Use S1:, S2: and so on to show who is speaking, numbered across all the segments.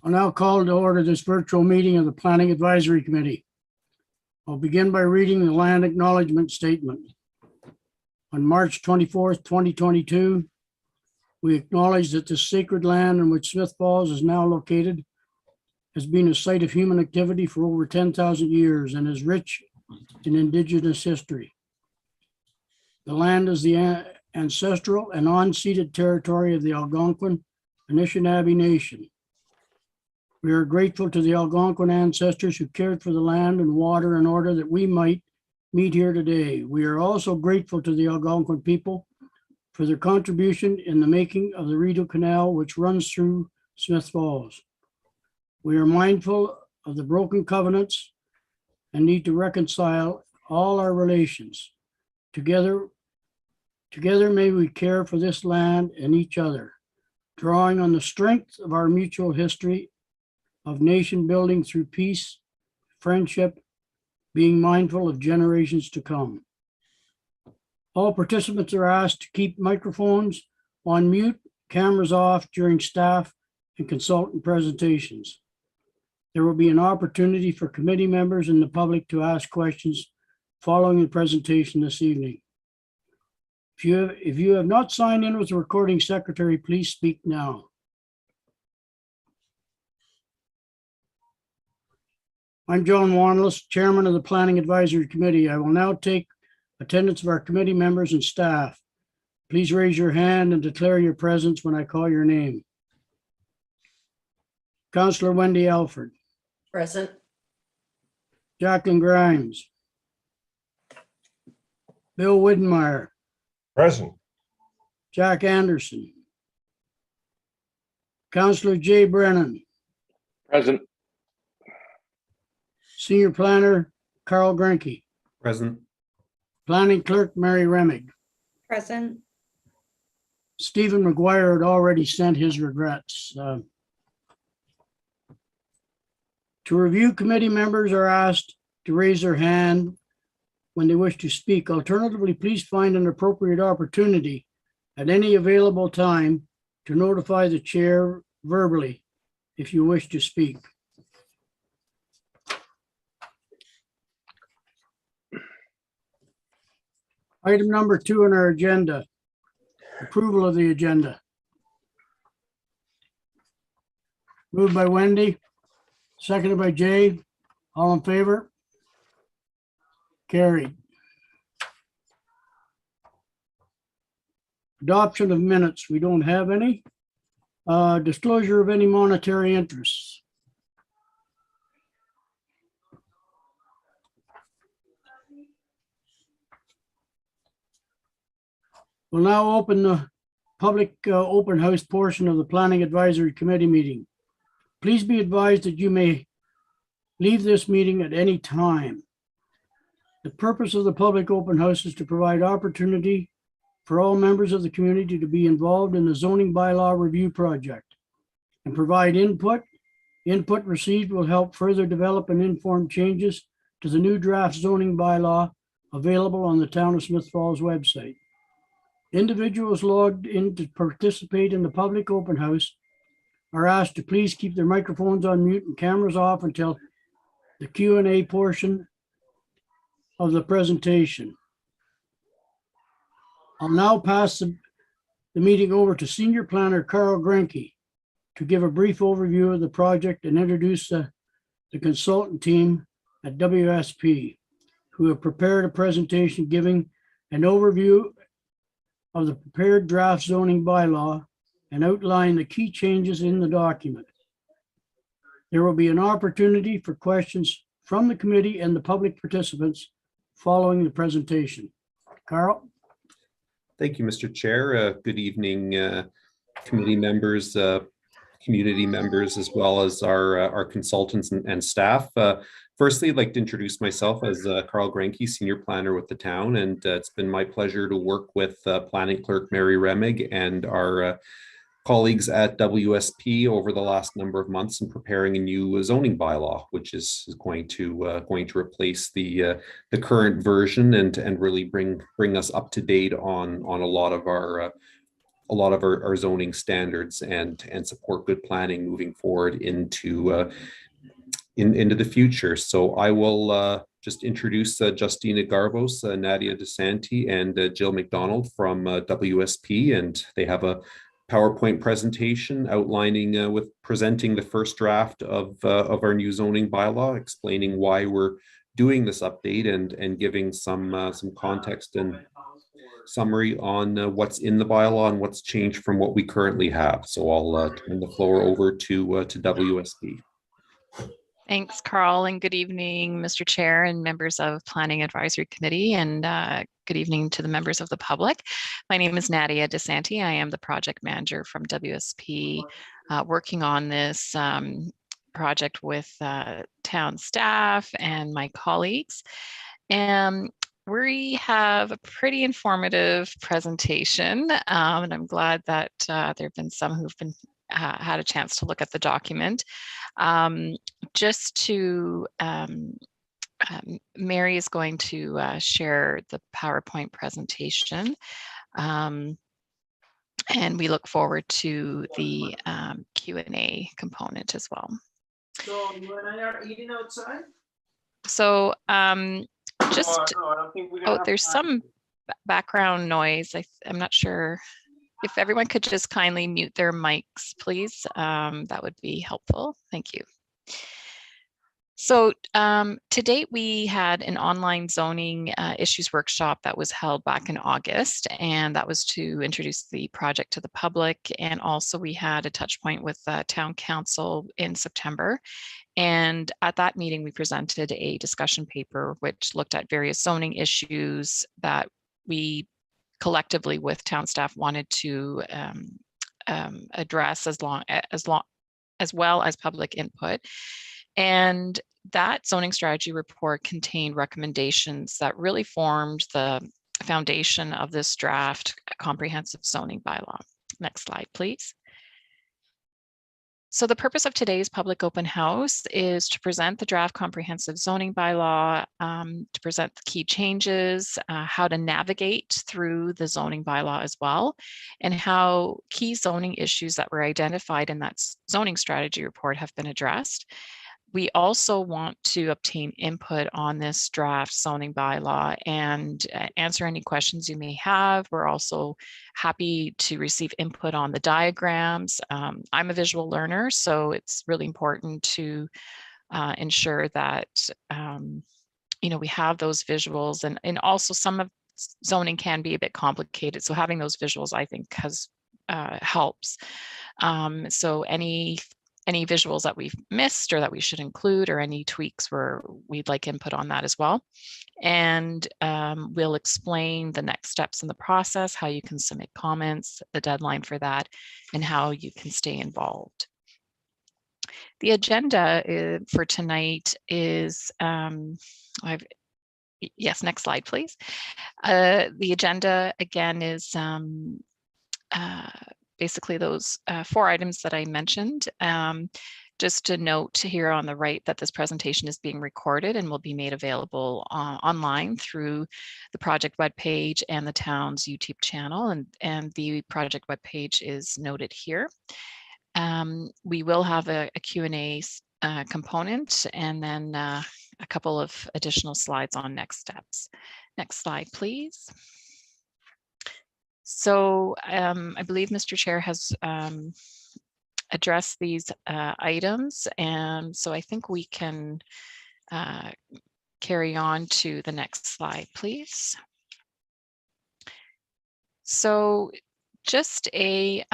S1: I'll now call to order this virtual meeting of the Planning Advisory Committee. I'll begin by reading the land acknowledgement statement. On March 24th, 2022, we acknowledge that this sacred land in which Smith Falls is now located has been a site of human activity for over 10,000 years and is rich in Indigenous history. The land is the ancestral and unceded territory of the Algonquin Anishinaabe Nation. We are grateful to the Algonquin ancestors who cared for the land and water in order that we might meet here today. We are also grateful to the Algonquin people for their contribution in the making of the Rideau Canal, which runs through Smith Falls. We are mindful of the broken covenants and need to reconcile all our relations. Together may we care for this land and each other, drawing on the strength of our mutual history of nation building through peace, friendship, being mindful of generations to come. All participants are asked to keep microphones on mute, cameras off during staff and consultant presentations. There will be an opportunity for committee members and the public to ask questions following the presentation this evening. If you have not signed in with the recording secretary, please speak now. I'm John Wanless, Chairman of the Planning Advisory Committee. I will now take attendance of our committee members and staff. Please raise your hand and declare your presence when I call your name. Councillor Wendy Alford.
S2: Present.
S1: Jacqueline Grimes. Bill Widmeyer.
S3: Present.
S1: Jack Anderson. Councillor Jay Brennan.
S3: Present.
S1: Senior Planner Carl Grenke.
S4: Present.
S1: Planning Clerk Mary Remig.
S2: Present.
S1: Stephen McGuire had already sent his regrets. To review, committee members are asked to raise their hand when they wish to speak. Alternatively, please find an appropriate opportunity at any available time to notify the chair verbally if you wish to speak. Item number 2 on our agenda, approval of the agenda. Moved by Wendy, seconded by Jay. All in favor? Carried. Adoption of minutes. We don't have any. Disclosure of any monetary interests. We'll now open the public open house portion of the Planning Advisory Committee meeting. Please be advised that you may leave this meeting at any time. The purpose of the public open house is to provide opportunity for all members of the community to be involved in the zoning bylaw review project and provide input. Input received will help further develop and inform changes to the new draft zoning bylaw available on the Town of Smith Falls website. Individuals logged in to participate in the public open house are asked to please keep their microphones on mute and cameras off until the Q&A portion of the presentation. I'll now pass the meeting over to Senior Planner Carl Grenke to give a brief overview of the project and introduce the consultant team at WSP, who have prepared a presentation giving an overview of the prepared draft zoning bylaw and outline the key changes in the document. There will be an opportunity for questions from the committee and the public participants following the presentation. Carl?
S4: Thank you, Mr. Chair. Good evening, committee members, community members, as well as our consultants and staff. Firstly, I'd like to introduce myself as Carl Grenke, Senior Planner with the town, and it's been my pleasure to work with Planning Clerk Mary Remig and our colleagues at WSP over the last number of months in preparing a new zoning bylaw, which is going to replace the current version and really bring us up to date on a lot of our a lot of our zoning standards and support good planning moving forward into the future. So I will just introduce Justina Garbos, Nadia DeSanti, and Jill McDonald from WSP, and they have a PowerPoint presentation outlining with presenting the first draft of our new zoning bylaw, explaining why we're doing this update and giving some context and summary on what's in the bylaw and what's changed from what we currently have. So I'll turn the floor over to WSP.
S5: Thanks, Carl, and good evening, Mr. Chair and members of Planning Advisory Committee, and good evening to the members of the public. My name is Nadia DeSanti. I am the project manager from WSP, working on this project with town staff and my colleagues. And we have a pretty informative presentation, and I'm glad that there have been some who've been had a chance to look at the document. Just to, Mary is going to share the PowerPoint presentation. And we look forward to the Q&A component as well.
S6: So you and I are eating outside?
S5: So just,
S6: No, I don't think we're gonna have
S5: there's
S6: time.
S5: some background noise. I'm not sure. If everyone could just kindly mute their mics, please, that would be helpful. Thank you. So to date, we had an online zoning issues workshop that was held back in August, and that was to introduce the project to the public. And also we had a touch point with town council in September. And at that meeting, we presented a discussion paper which looked at various zoning issues that we collectively with town staff wanted to address as well as public input. And that zoning strategy report contained recommendations that really formed the foundation of this draft comprehensive zoning bylaw. Next slide, please. So the purpose of today's public open house is to present the draft comprehensive zoning bylaw, to present the key changes, how to navigate through the zoning bylaw as well, and how key zoning issues that were identified in that zoning strategy report have been addressed. We also want to obtain input on this draft zoning bylaw and answer any questions you may have. We're also happy to receive input on the diagrams. I'm a visual learner, so it's really important to ensure that we have those visuals, and also some of zoning can be a bit complicated. So having those visuals, I think, helps. So any visuals that we've missed or that we should include, or any tweaks where we'd like input on that as well. And we'll explain the next steps in the process, how you can submit comments, the deadline for that, and how you can stay involved. The agenda for tonight is, yes, next slide, please. The agenda again is basically those 4 items that I mentioned. Just to note here on the right that this presentation is being recorded and will be made available online through the project webpage and the town's YouTube channel, and the project webpage is noted here. We will have a Q&A component, and then a couple of additional slides on next steps. Next slide, please. So I believe Mr. Chair has addressed these items, and so I think we can carry on to the next slide, please. So just a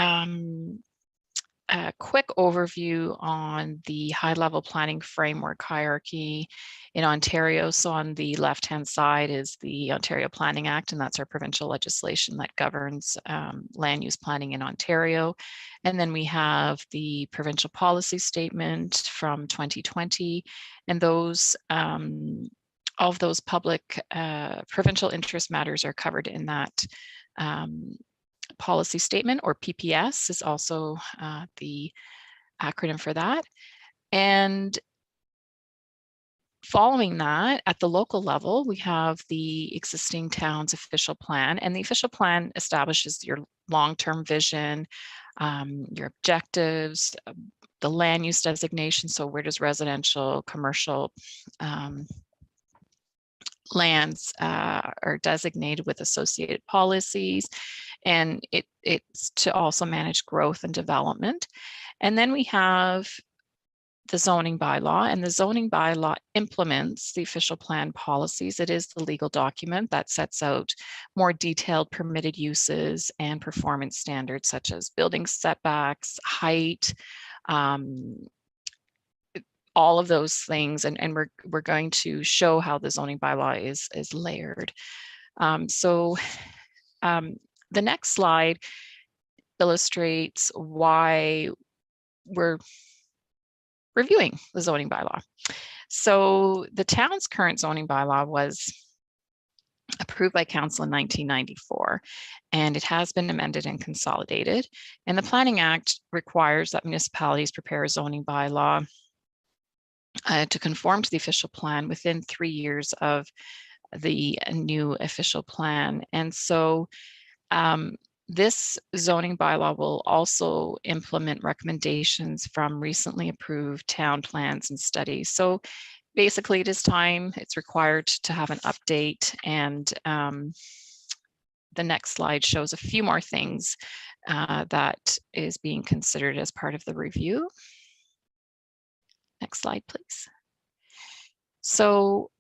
S5: quick overview on the high-level planning framework hierarchy in Ontario. So on the left-hand side is the Ontario Planning Act, and that's our provincial legislation that governs land use planning in Ontario. And then we have the provincial policy statement from 2020, and those all of those public provincial interest matters are covered in that policy statement, or PPS is also the acronym for that. And following that, at the local level, we have the existing town's official plan, and the official plan establishes your long-term vision, your objectives, the land use designation. So where does residential, commercial lands are designated with associated policies, and it's to also manage growth and development. And then we have the zoning bylaw, and the zoning bylaw implements the official plan policies. It is the legal document that sets out more detailed permitted uses and performance standards such as building setbacks, height, all of those things. And we're going to show how the zoning bylaw is layered. The next slide illustrates why we're reviewing the zoning bylaw. So the town's current zoning bylaw was approved by council in 1994, and it has been amended and consolidated. And the Planning Act requires that municipalities prepare a zoning bylaw to conform to the official plan within 3 years of the new official plan. And so this zoning bylaw will also implement recommendations from recently approved town plans and studies. So basically it is time, it's required to have an update, and the next slide shows a few more things that is being considered as part of the review. Next slide, please. So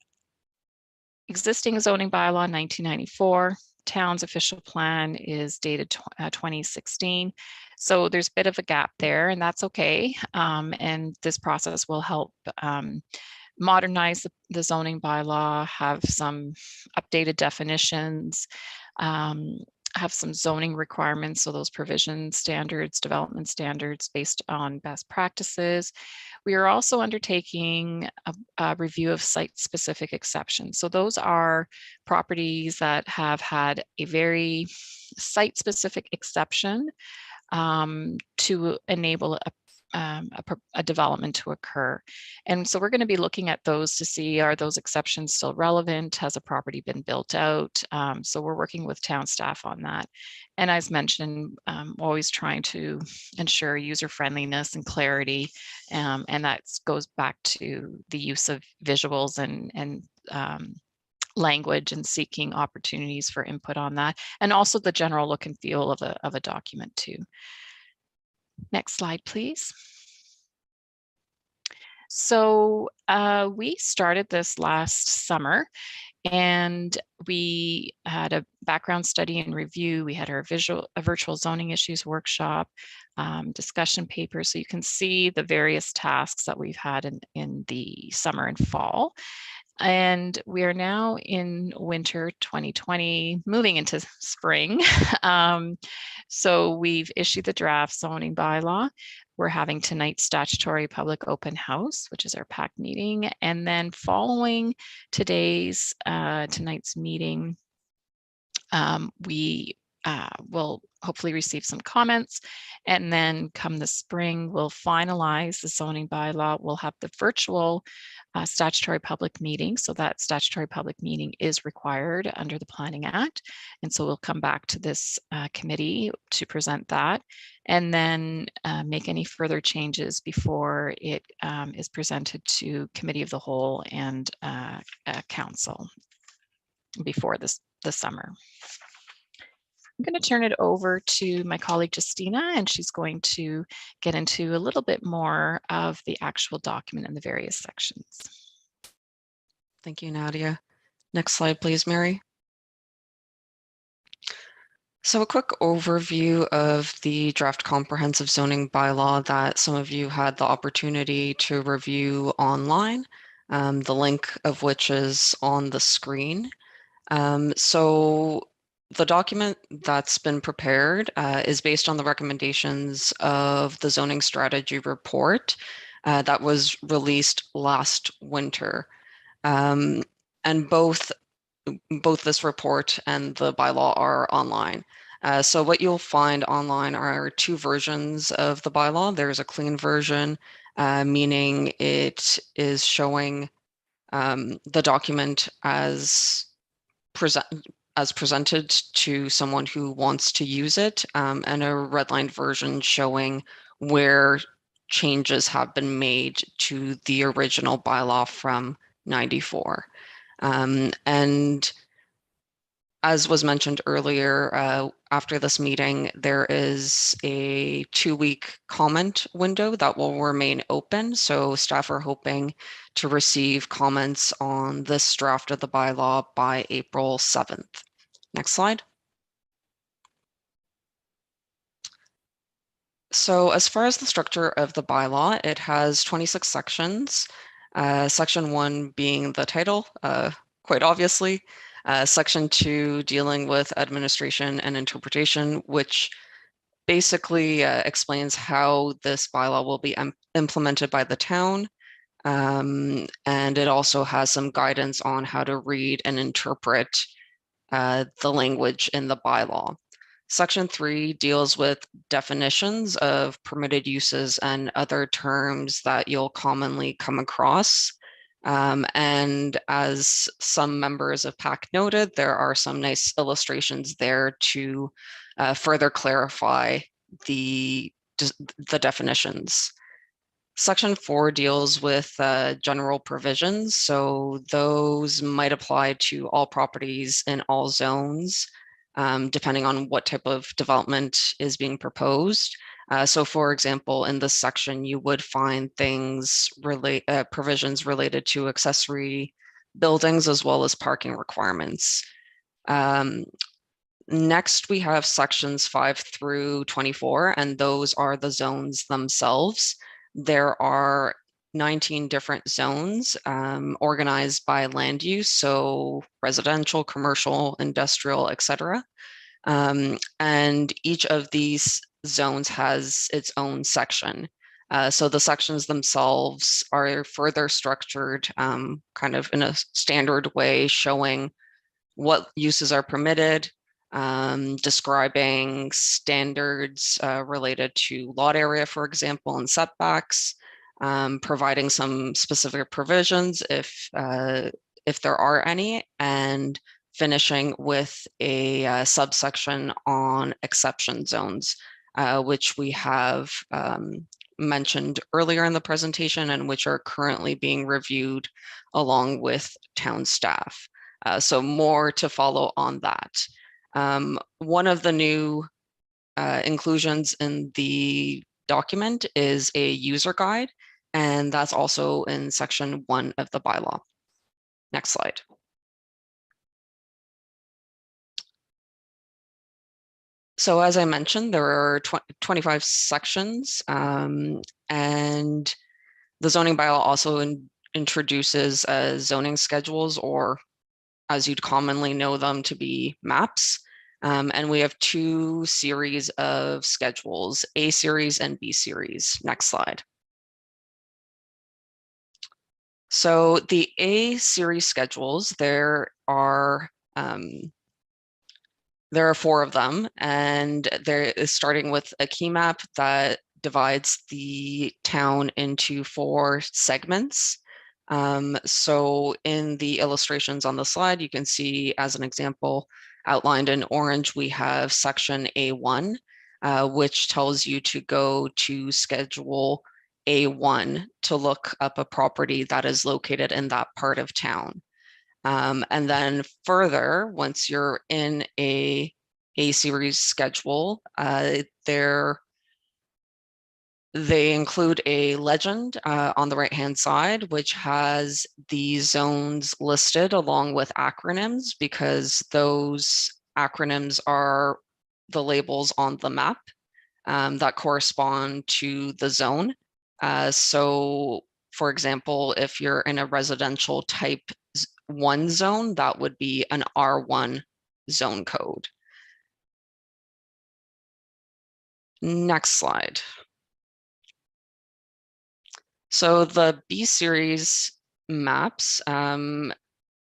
S5: existing zoning bylaw 1994, town's official plan is dated 2016. So there's a bit of a gap there, and that's okay. And this process will help modernize the zoning bylaw, have some updated definitions, have some zoning requirements, so those provision standards, development standards based on best practices. We are also undertaking a review of site-specific exceptions. So those are properties that have had a very site-specific exception to enable a development to occur. And so we're going to be looking at those to see, are those exceptions still relevant? Has a property been built out? So we're working with town staff on that. And as mentioned, always trying to ensure user friendliness and clarity. And that goes back to the use of visuals and language, and seeking opportunities for input on that. And also the general look and feel of a document too. Next slide, please. So we started this last summer, and we had a background study and review. We had our virtual zoning issues workshop, discussion paper. So you can see the various tasks that we've had in the summer and fall. And we are now in winter 2020, moving into spring. So we've issued the draft zoning bylaw. We're having tonight's statutory public open house, which is our PAC meeting. And then following tonight's meeting, we will hopefully receive some comments. And then come the spring, we'll finalize the zoning bylaw. We'll have the virtual statutory public meeting. So that statutory public meeting is required under the Planning Act. And so we'll come back to this committee to present that, and then make any further changes before it is presented to Committee of the Whole and Council before the summer. I'm going to turn it over to my colleague Justina, and she's going to get into a little bit more of the actual document and the various sections.
S7: Thank you, Nadia. Next slide, please, Mary. So a quick overview of the draft comprehensive zoning bylaw that some of you had the opportunity to review online, the link of which is on the screen. So the document that's been prepared is based on the recommendations of the zoning strategy report that was released last winter. And both this report and the bylaw are online. So what you'll find online are two versions of the bylaw. There's a clean version, meaning it is showing The document as presented to someone who wants to use it, and a redlined version showing where changes have been made to the original bylaw from 94. And as was mentioned earlier, after this meeting, there is a 2-week comment window that will remain open. So staff are hoping to receive comments on this draft of the bylaw by April 7th. Next slide. So as far as the structure of the bylaw, it has 26 sections. Section 1 being the title, quite obviously. Section 2 dealing with administration and interpretation, which basically explains how this bylaw will be implemented by the town. And it also has some guidance on how to read and interpret the language in the bylaw. Section 3 deals with definitions of permitted uses and other terms that you'll commonly come across. And as some members of PAC noted, there are some nice illustrations there to further clarify the definitions. Section 4 deals with general provisions. So those might apply to all properties in all zones, depending on what type of development is being proposed. So for example, in this section, you would find things provisions related to accessory buildings as well as parking requirements. Next, we have sections 5 through 24, and those are the zones themselves. There are 19 different zones organized by land use, so residential, commercial, industrial, etc. And each of these zones has its own section. So the sections themselves are further structured kind of in a standard way, showing what uses are permitted, describing standards related to lot area, for example, and setbacks, providing some specific provisions if there are any, and finishing with a subsection on exception zones, which we have mentioned earlier in the presentation and which are currently being reviewed along with town staff. So more to follow on that. One of the new inclusions in the document is a user guide, and that's also in section 1 of the bylaw. Next slide. So as I mentioned, there are 25 sections, and the zoning bylaw also introduces zoning schedules, or as you'd commonly know them to be maps. And we have 2 series of schedules, A series and B series. Next slide. So the A series schedules, there are 4 of them, and there is starting with a key map that divides the town into 4 segments. So in the illustrations on the slide, you can see, as an example, outlined in orange, we have section A1, which tells you to go to schedule A1 to look up a property that is located in that part of town. And then further, once you're in a series schedule, they include a legend on the right-hand side, which has the zones listed along with acronyms, because those acronyms are the labels on the map that correspond to the zone. So for example, if you're in a residential type 1 zone, that would be an R1 zone code. Next slide. So the B series maps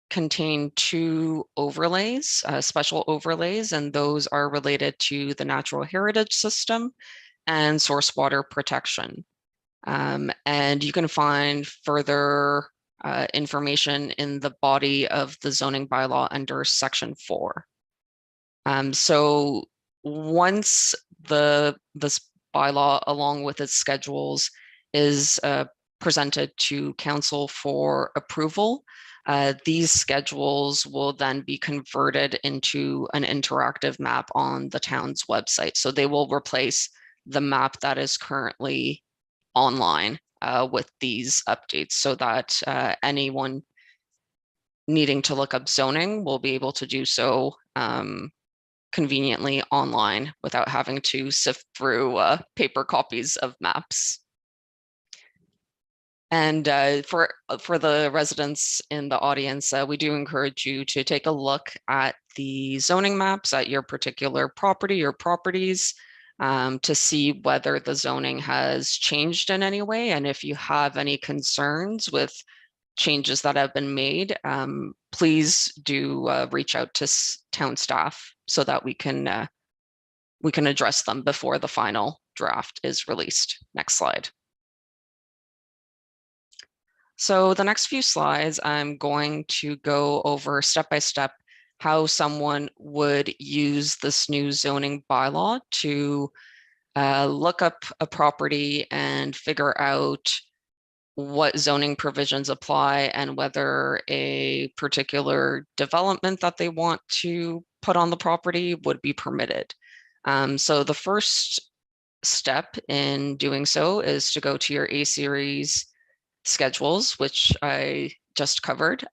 S7: contain 2 overlays, special overlays, and those are related to the natural heritage system and source water protection. And you can find further information in the body of the zoning bylaw under section 4. So once this bylaw along with its schedules is presented to council for approval, these schedules will then be converted into an interactive map on the town's website. So they will replace the map that is currently online with these updates, so that anyone needing to look up zoning will be able to do so conveniently online without having to sift through paper copies of maps. And for the residents in the audience, we do encourage you to take a look at the zoning maps at your particular property or properties to see whether the zoning has changed in any way. And if you have any concerns with changes that have been made, please do reach out to town staff so that we can address them before the final draft is released. Next slide. So the next few slides, I'm going to go over step by step how someone would use this new zoning bylaw to look up a property and figure out what zoning provisions apply and whether a particular development that they want to put on the property would be permitted. So the first step in doing so is to go to your A-series schedules, which I just covered.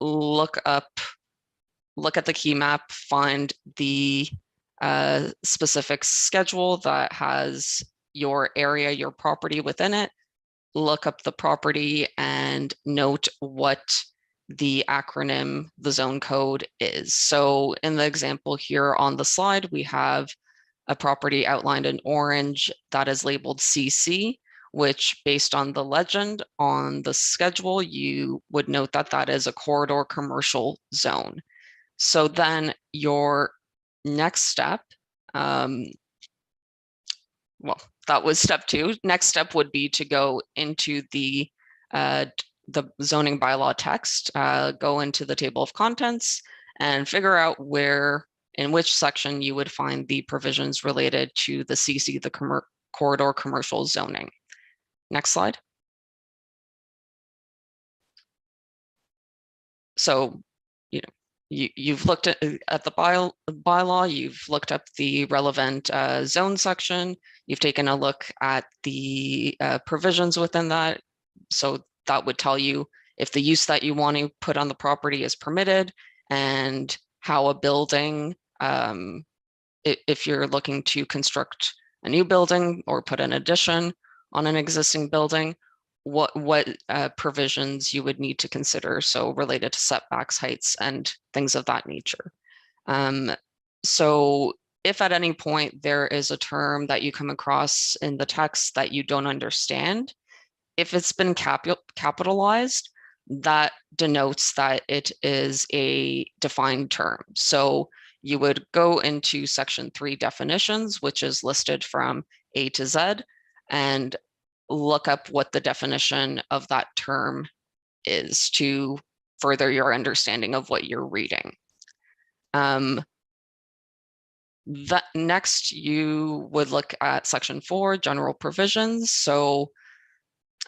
S7: Look at the key map, find the specific schedule that has your area, your property within it. Look up the property and note what the acronym, the zone code is. So in the example here on the slide, we have a property outlined in orange that is labeled CC, which based on the legend on the schedule, you would note that that is a corridor commercial zone. So then your next step, well, that was step 2. Next step would be to go into the zoning bylaw text, go into the table of contents and figure out in which section you would find the provisions related to the CC, the corridor commercial zoning. Next slide. So, you've looked at the bylaw, you've looked up the relevant zone section, you've taken a look at the provisions within that. So that would tell you if the use that you want to put on the property is permitted and how a building, if you're looking to construct a new building or put an addition on an existing building, what provisions you would need to consider, so related to setbacks, heights, and things of that nature. So if at any point there is a term that you come across in the text that you don't understand, if it's been capitalized, that denotes that it is a defined term. So you would go into section 3 definitions, which is listed from A to Z, and look up what the definition of that term is to further your understanding of what you're reading. Next, you would look at section 4, general provisions. So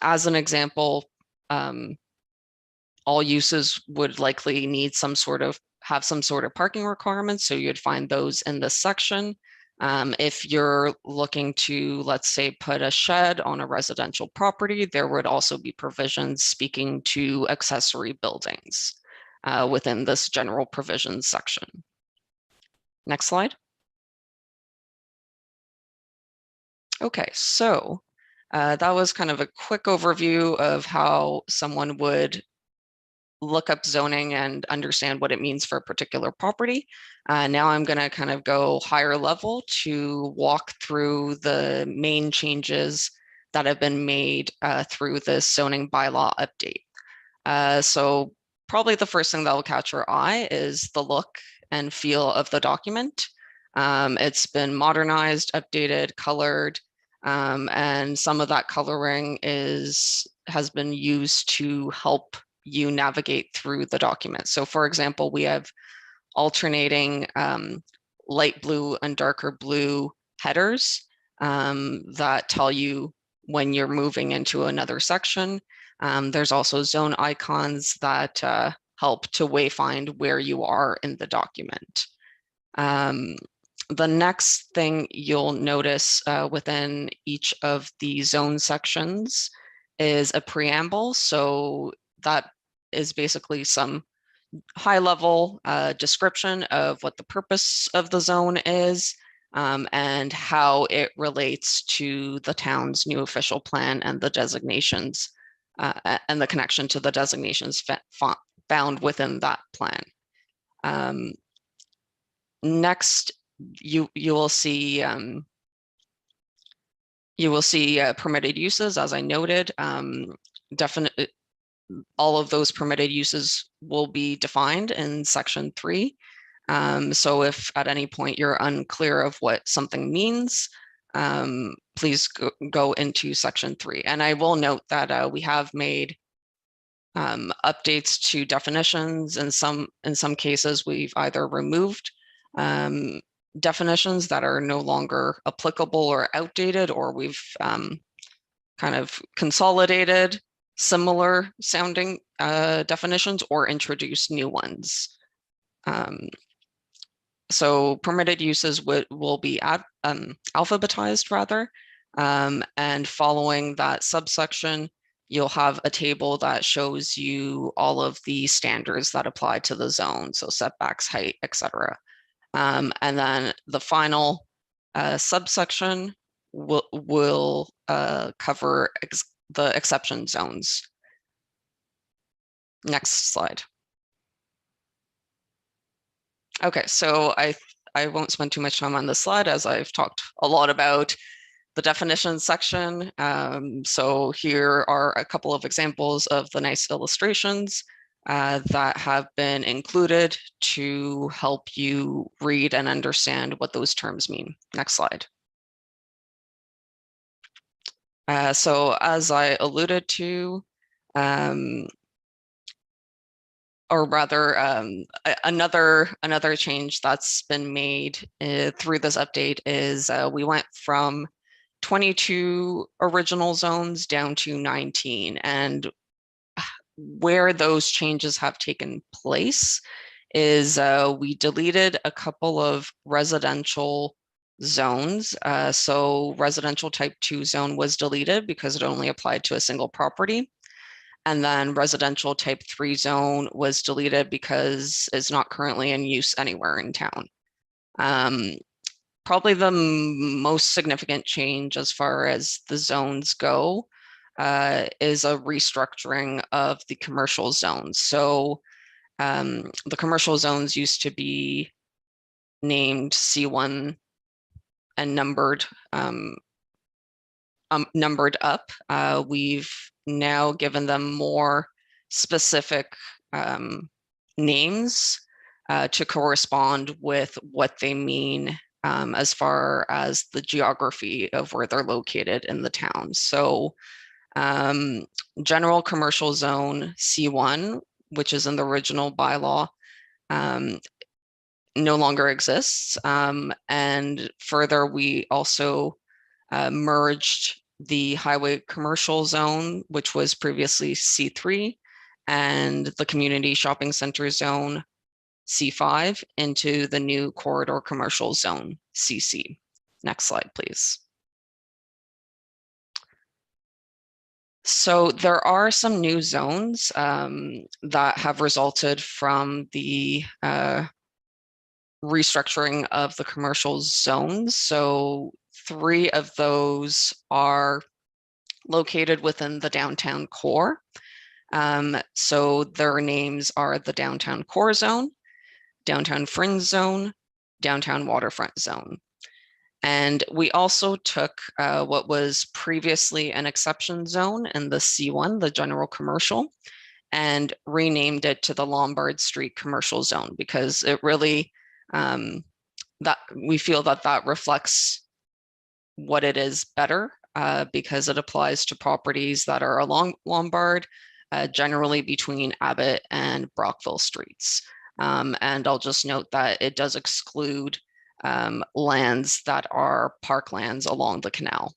S7: as an example, all uses would likely need have some sort of parking requirements. So you'd find those in this section. If you're looking to, let's say, put a shed on a residential property, there would also be provisions speaking to accessory buildings within this general provisions section. Next slide. Okay, so that was kind of a quick overview of how someone would look up zoning and understand what it means for a particular property. Now I'm going to kind of go higher level to walk through the main changes that have been made through this zoning bylaw update. So probably the first thing that will catch your eye is the look and feel of the document. It's been modernized, updated, colored, and some of that coloring is has been used to help you navigate through the document. So for example, we have alternating light blue and darker blue headers that tell you when you're moving into another section. There's also zone icons that help to wayfind where you are in the document. The next thing you'll notice within each of the zone sections is a preamble. So that is basically some high-level description of what the purpose of the zone is and how it relates to the town's new official plan and the designations and the connection to the designations found within that plan. Next, you will see permitted uses, as I noted. Definitely, all of those permitted uses will be defined in section 3. So if at any point you're unclear of what something means, please go into section 3. And I will note that we have made updates to definitions. In some cases, we've either removed definitions that are no longer applicable or outdated, or we've kind of consolidated similar sounding definitions or introduced new ones. So permitted uses will be alphabetized rather, and following that subsection, you'll have a table that shows you all of the standards that apply to the zone, so setbacks, height, etc. And then the final subsection will cover the exception zones. Next slide. Okay, so I won't spend too much time on this slide, as I've talked a lot about the definitions section. So here are a couple of examples of the nice illustrations that have been included to help you read and understand what those terms mean. Next slide. So as I alluded to, or rather another change that's been made through this update is we went from 22 original zones down to 19. And where those changes have taken place is we deleted a couple of residential zones. So residential type 2 zone was deleted because it only applied to a single property. And then residential type 3 zone was deleted because it's not currently in use anywhere in town. Probably the most significant change as far as the zones go is a restructuring of the commercial zones. So the commercial zones used to be named C1 and numbered up. We've now given them more specific names to correspond with what they mean as far as the geography of where they're located in the town. So general commercial zone C1, which is in the original bylaw, no longer exists. And further, we also merged the highway commercial zone, which was previously C3, and the community shopping center zone C5 into the new corridor commercial zone CC. Next slide, please. So there are some new zones that have resulted from the restructuring of the commercial zones. So 3 of those are located within the downtown core. So their names are the downtown core zone, downtown fringe zone, downtown waterfront zone. And we also took what was previously an exception zone in the C1, the general commercial, and renamed it to the Lombard Street commercial zone, because it really, that we feel that reflects what it is better. because it applies to properties that are along Lombard, generally between Abbott and Brockville streets. And I'll just note that it does exclude lands that are parklands along the canal.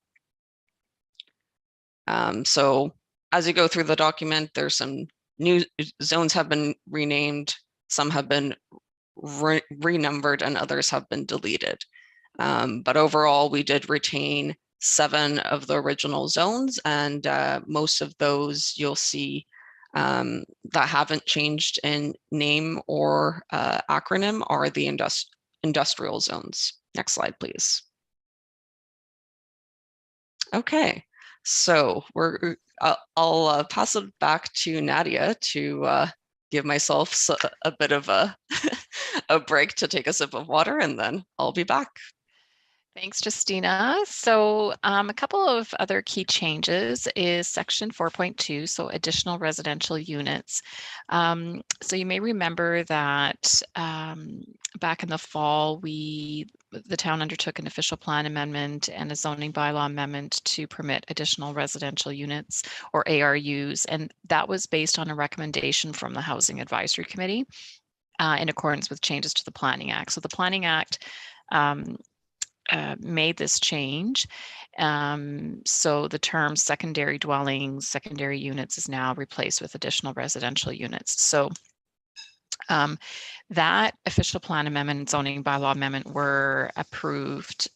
S7: So as you go through the document, there's some new zones have been renamed, some have been renumbered, and others have been deleted. But overall, we did retain 7 of the original zones, and most of those you'll see that haven't changed in name or acronym are the industrial zones. Next slide, please. Okay, so I'll pass it back to Nadia to give myself a bit of a break to take a sip of water, and then I'll be back.
S5: Thanks, Justina. So a couple of other key changes is section 4.2, so additional residential units. So you may remember that back in the fall, the town undertook an official plan amendment and a zoning bylaw amendment to permit additional residential units, or ARUs, and that was based on a recommendation from the Housing Advisory Committee in accordance with changes to the Planning Act. So the Planning Act made this change. So the term secondary dwellings, secondary units is now replaced with additional residential units. So that official plan amendment and zoning bylaw amendment were approved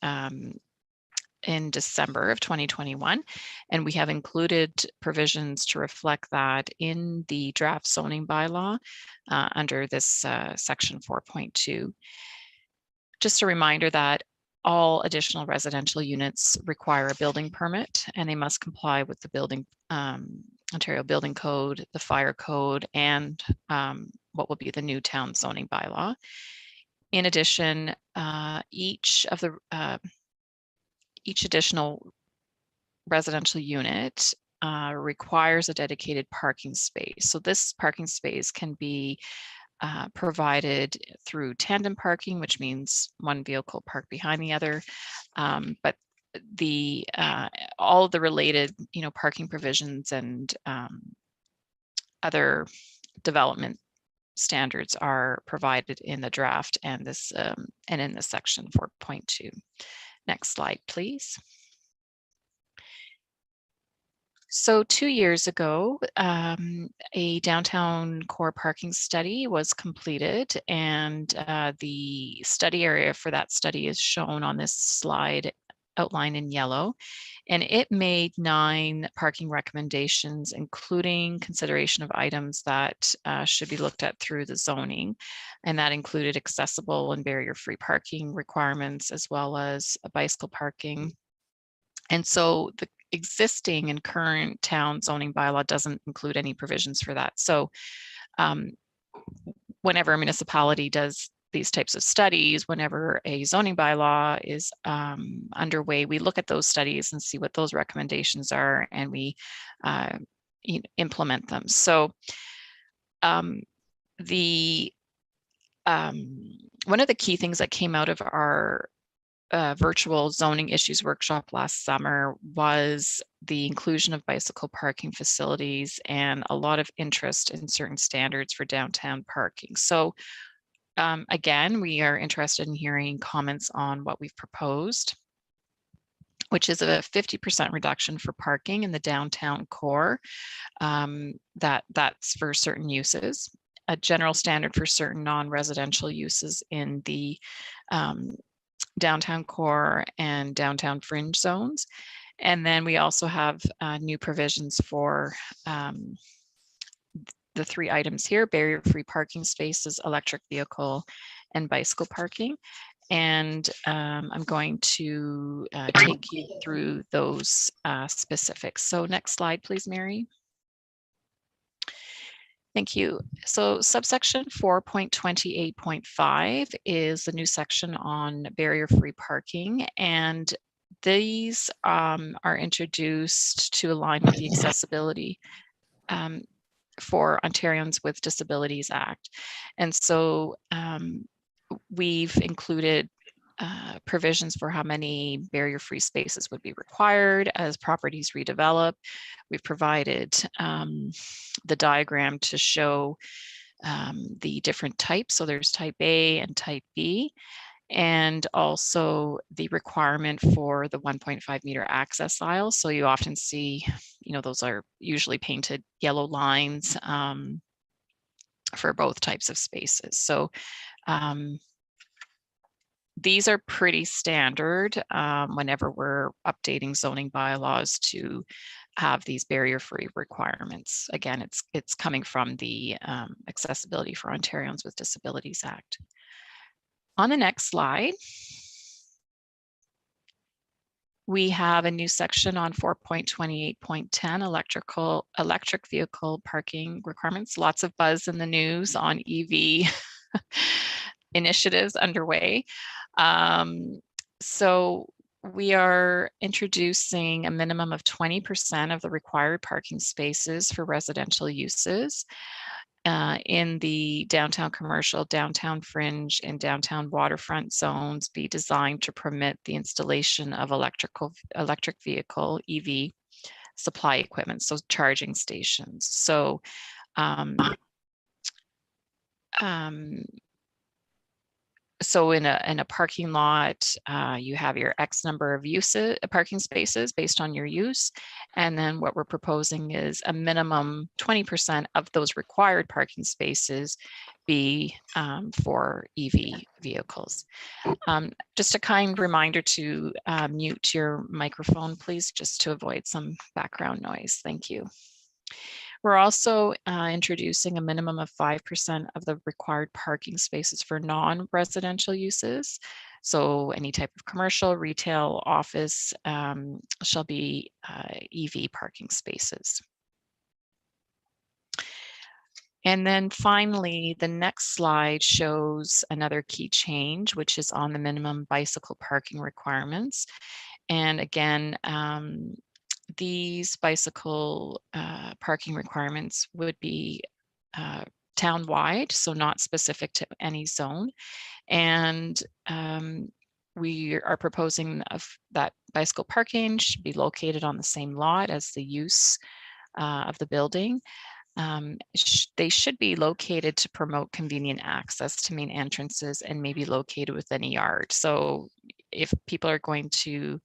S5: in December of 2021, and we have included provisions to reflect that in the draft zoning bylaw under this section 4.2. Just a reminder that all additional residential units require a building permit, and they must comply with the Ontario Building Code, the Fire Code, and what will be the new town zoning bylaw. In addition, each additional residential unit requires a dedicated parking space. So this parking space can be provided through tandem parking, which means one vehicle parked behind the other. But all of the related, parking provisions and other development standards are provided in the draft and this and in the section 4.2. Next slide, please. So 2 years ago, a downtown core parking study was completed, and the study area for that study is shown on this slide, outlined in yellow. And it made 9 parking recommendations, including consideration of items that should be looked at through the zoning. And that included accessible and barrier-free parking requirements, as well as bicycle parking. And so the existing and current town zoning bylaw doesn't include any provisions for that. So whenever a municipality does these types of studies, whenever a zoning bylaw is underway, we look at those studies and see what those recommendations are, and we implement them. So one of the key things that came out of our virtual zoning issues workshop last summer was the inclusion of bicycle parking facilities and a lot of interest in certain standards for downtown parking. So again, we are interested in hearing comments on what we've proposed, which is a 50% reduction for parking in the downtown core. That's for certain uses, a general standard for certain non-residential uses in the downtown core and downtown fringe zones. And then we also have new provisions for the 3 items here: barrier-free parking spaces, electric vehicle, and bicycle parking. And I'm going to take you through those specifics. So next slide, please, Mary. Thank you. So subsection 4.28.5 is the new section on barrier-free parking, and these are introduced to align with the Accessibility for Ontarians with Disabilities Act. And so we've included provisions for how many barrier-free spaces would be required as properties redevelop. We've provided the diagram to show the different types. So there's type A and type B, and also the requirement for the 1.5 meter access aisles. So you often see, those are usually painted yellow lines for both types of spaces. So these are pretty standard whenever we're updating zoning bylaws to have these barrier-free requirements. Again, it's coming from the Accessibility for Ontarians with Disabilities Act. On the next slide, we have a new section on 4.28.10 electric vehicle parking requirements. Lots of buzz in the news on EV initiatives underway. So we are introducing a minimum of 20% of the required parking spaces for residential uses in the downtown commercial, downtown fringe, and downtown waterfront zones be designed to permit the installation of electric vehicle EV supply equipment, so charging stations. So so in a parking lot, you have your X number of parking spaces based on your use. And then what we're proposing is a minimum 20% of those required parking spaces be for EV vehicles. Just a kind reminder to mute your microphone, please, just to avoid some background noise. Thank you. We're also introducing a minimum of 5% of the required parking spaces for non-residential uses. So any type of commercial, retail, office shall be EV parking spaces. And then finally, the next slide shows another key change, which is on the minimum bicycle parking requirements. And again, these bicycle parking requirements would be town-wide, so not specific to any zone. And we are proposing that bicycle parking should be located on the same lot as the use of the building. They should be located to promote convenient access to main entrances and maybe located within a yard. So if people are going to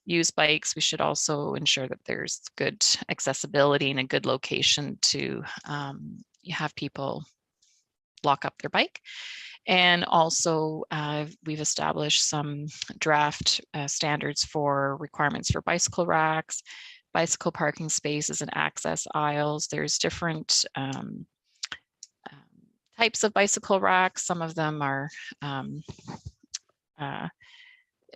S5: use bikes, we should also ensure that there's good accessibility and a good location to have people lock up their bike. And also we've established some draft standards for requirements for bicycle racks, bicycle parking spaces, and access aisles. There's different types of bicycle racks. Some of them are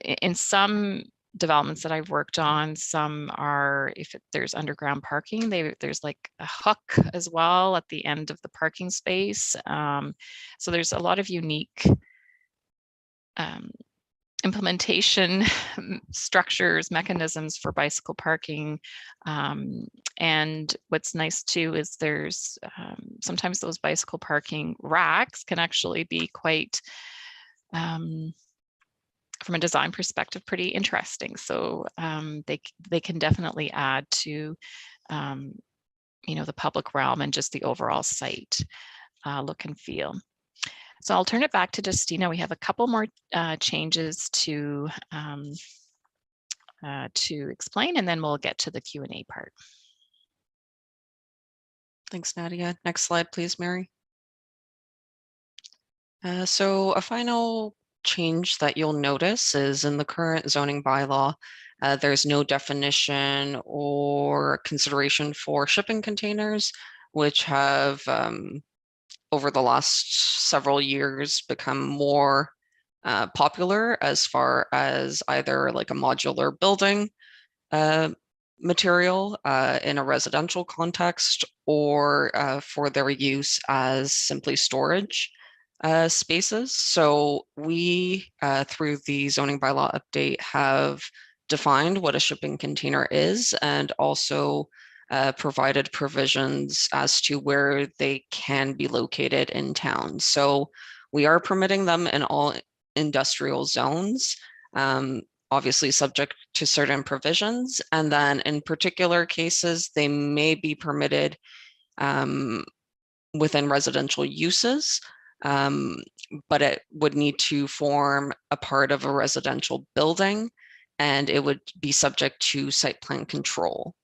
S5: in some developments that I've worked on, some are, if there's underground parking, there's like a hook as well at the end of the parking space. So there's a lot of unique implementation structures, mechanisms for bicycle parking. And what's nice too is there's sometimes those bicycle parking racks can actually be quite from a design perspective, pretty interesting. So they can definitely add to, the public realm and just the overall site look and feel. So I'll turn it back to Justina. We have a couple more changes to explain, and then we'll get to the Q&A part.
S7: Thanks, Nadia. Next slide, please, Mary. So a final change that you'll notice is in the current zoning bylaw, there's no definition or consideration for shipping containers, which have over the last several years become more popular as far as either like a modular building material in a residential context, or for their use as simply storage spaces. So we, through the zoning bylaw update, have defined what a shipping container is, and also provided provisions as to where they can be located in town. So we are permitting them in all industrial zones, obviously subject to certain provisions. And then in particular cases, they may be permitted within residential uses, but it would need to form a part of a residential building, and it would be subject to site plan control.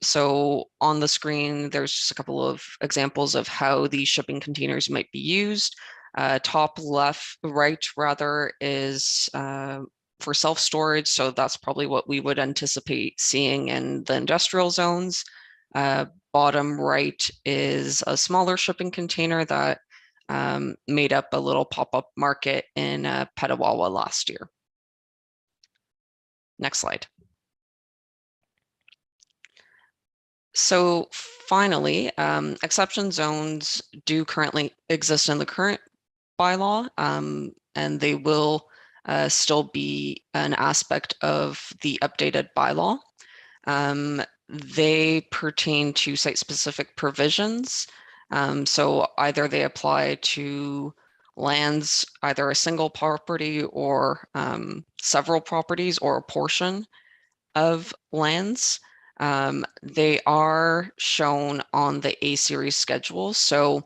S7: So on the screen, there's just a couple of examples of how these shipping containers might be used. Top right rather is for self-storage. So that's probably what we would anticipate seeing in the industrial zones. Bottom right is a smaller shipping container that made up a little pop-up market in Petawawa last year. Next slide. So finally, exception zones do currently exist in the current bylaw, and they will still be an aspect of the updated bylaw. They pertain to site-specific provisions. So either they apply to lands, either a single property or several properties or a portion of lands. They are shown on the A series schedule. So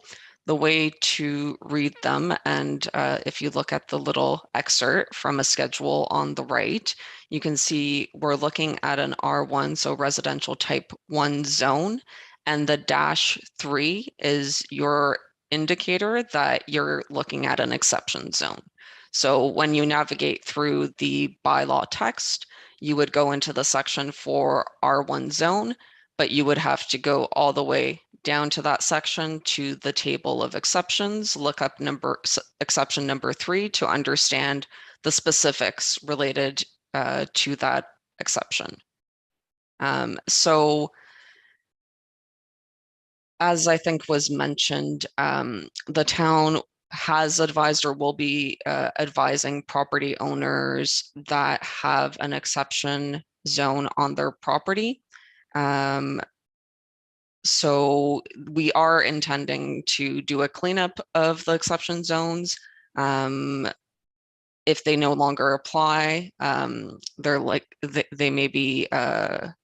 S7: the way to read them, and if you look at the little excerpt from a schedule on the right, you can see we're looking at an R1, so residential type 1 zone, and the -3 is your indicator that you're looking at an exception zone. So when you navigate through the bylaw text, you would go into the section for R1 zone, but you would have to go all the way down to that section to the table of exceptions, look up exception number 3 to understand the specifics related to that exception. So as I think was mentioned, the town has advised or will be advising property owners that have an exception zone on their property. So we are intending to do a cleanup of the exception zones. If they no longer apply, they may be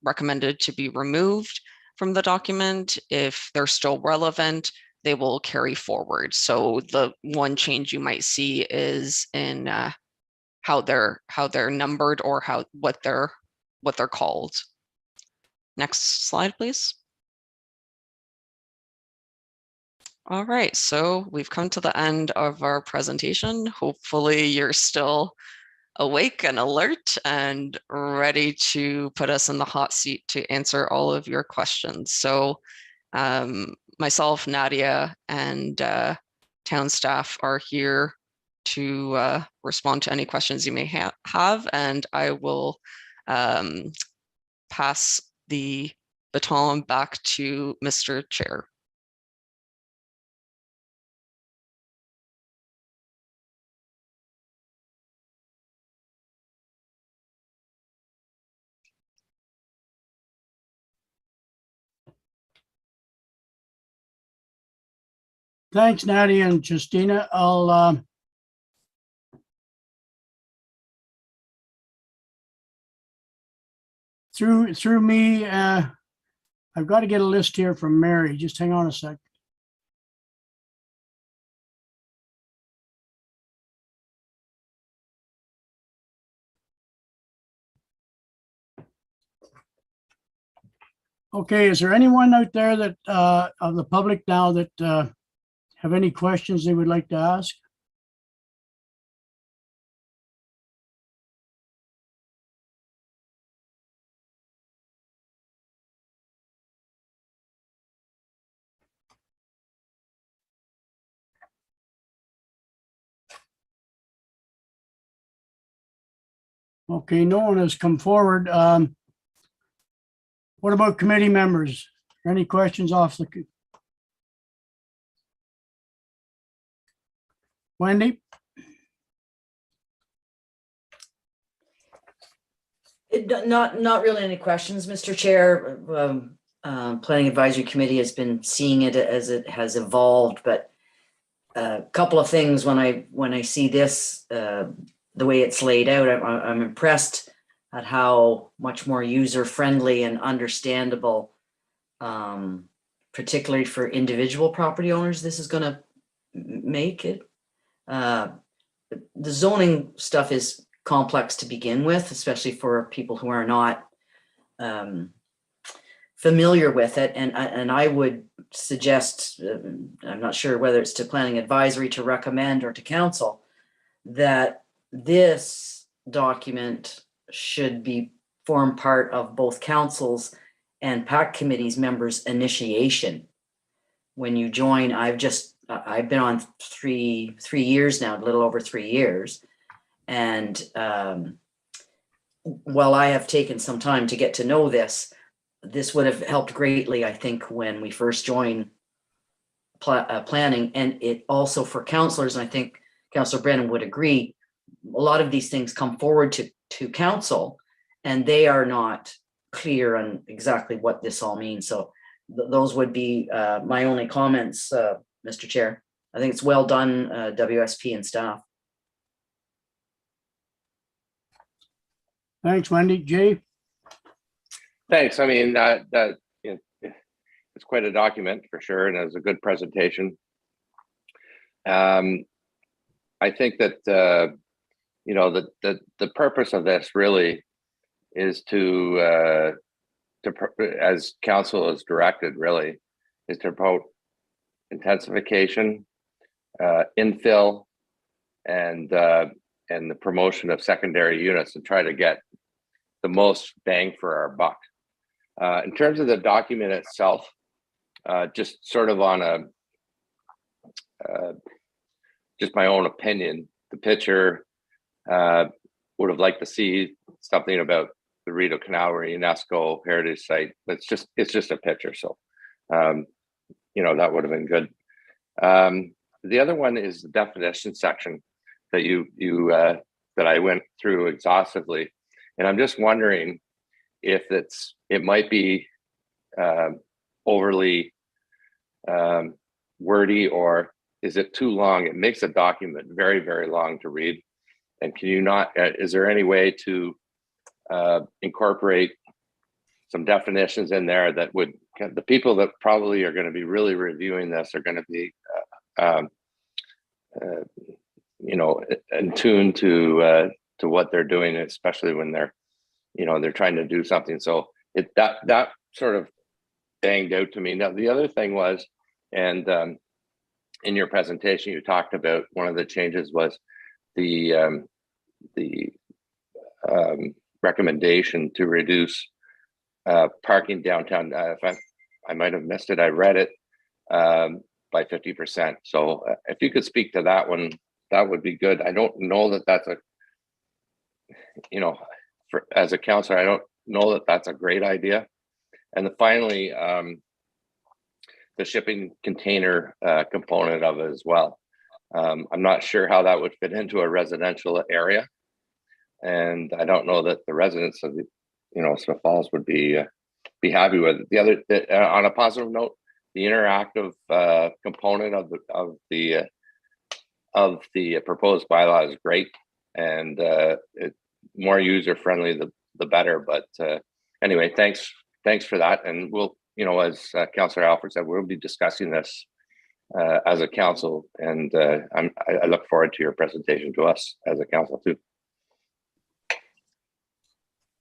S7: recommended to be removed from the document. If they're still relevant, they will carry forward. So the one change you might see is in how they're numbered or what they're called. Next slide, please. All right, so we've come to the end of our presentation. Hopefully you're still awake and alert and ready to put us in the hot seat to answer all of your questions. So myself, Nadia, and town staff are here to respond to any questions you may have, and I will pass the baton back to Mr. Chair.
S1: Thanks, Nadia and Justina. I'll through me, I've got to get a list here from Mary. Just hang on a sec. Okay, is there anyone out there that of the public now that have any questions they would like to ask? Okay, no one has come forward. What about committee members? Any questions off the? Wendy?
S2: Not really any questions, Mr. Chair. Planning Advisory Committee has been seeing it as it has evolved, but a couple of things when I see this, the way it's laid out, I'm impressed at how much more user-friendly and understandable, particularly for individual property owners, this is gonna make it. The zoning stuff is complex to begin with, especially for people who are not familiar with it. And I would suggest, I'm not sure whether it's to planning advisory to recommend or to council, that this document should form part of both councils and PAC committees members' initiation. When you join, I've been on three years now, a little over 3 years. And while I have taken some time to get to know this would have helped greatly, I think, when we first joined planning. And it also for councillors, and I think Councillor Brennan would agree, a lot of these things come forward to council and they are not clear on exactly what this all means. So those would be my only comments, Mr. Chair. I think it's well done, WSP and staff.
S1: Thanks, Wendy. Jay?
S3: Thanks. I mean, it's quite a document for sure, and it was a good presentation. I think that the purpose of this really is to as council is directed, really, is to promote intensification, infill, and the promotion of secondary units and try to get the most bang for our buck. In terms of the document itself, just sort of on a just my own opinion, the picture would have liked to see something about the Rideau Canal or UNESCO heritage site. It's just a picture, so that would have been good. The other one is the definition section that that I went through exhaustively, and I'm just wondering if it might be overly wordy, or is it too long? It makes a document very, very long to read. And can you not, is there any way to incorporate some definitions in there that would, the people that probably are going to be really reviewing this are going to be, in tune to what they're doing, especially when they're trying to do something. So that sort of banged out to me. Now, the other thing was, and in your presentation, you talked about one of the changes was the recommendation to reduce parking downtown. I might have missed it. I read it by 50%. So if you could speak to that one, that would be good. I don't know that that's as a counselor, I don't know that that's a great idea. And then finally, the shipping container component of it as well. I'm not sure how that would fit into a residential area. And I don't know that the residents of Smith Falls would be happy with it. The other, on a positive note, the interactive component of the proposed bylaw is great, and more user friendly, the better. But anyway, thanks for that, and we'll, as Councillor Alford said, we'll be discussing this as a council, and I look forward to your presentation to us as a council too.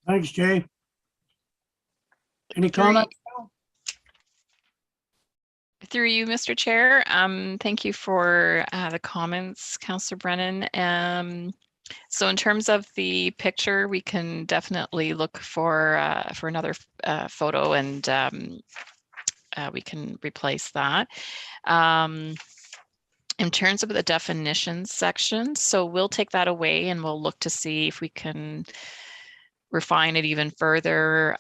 S1: Thanks, Jay. Any comment?
S5: Through you, Mr. Chair. Thank you for the comments, Councillor Brennan. So in terms of the picture, we can definitely look for another photo, and we can replace that. In terms of the definitions section, so we'll take that away and we'll look to see if we can refine it even further.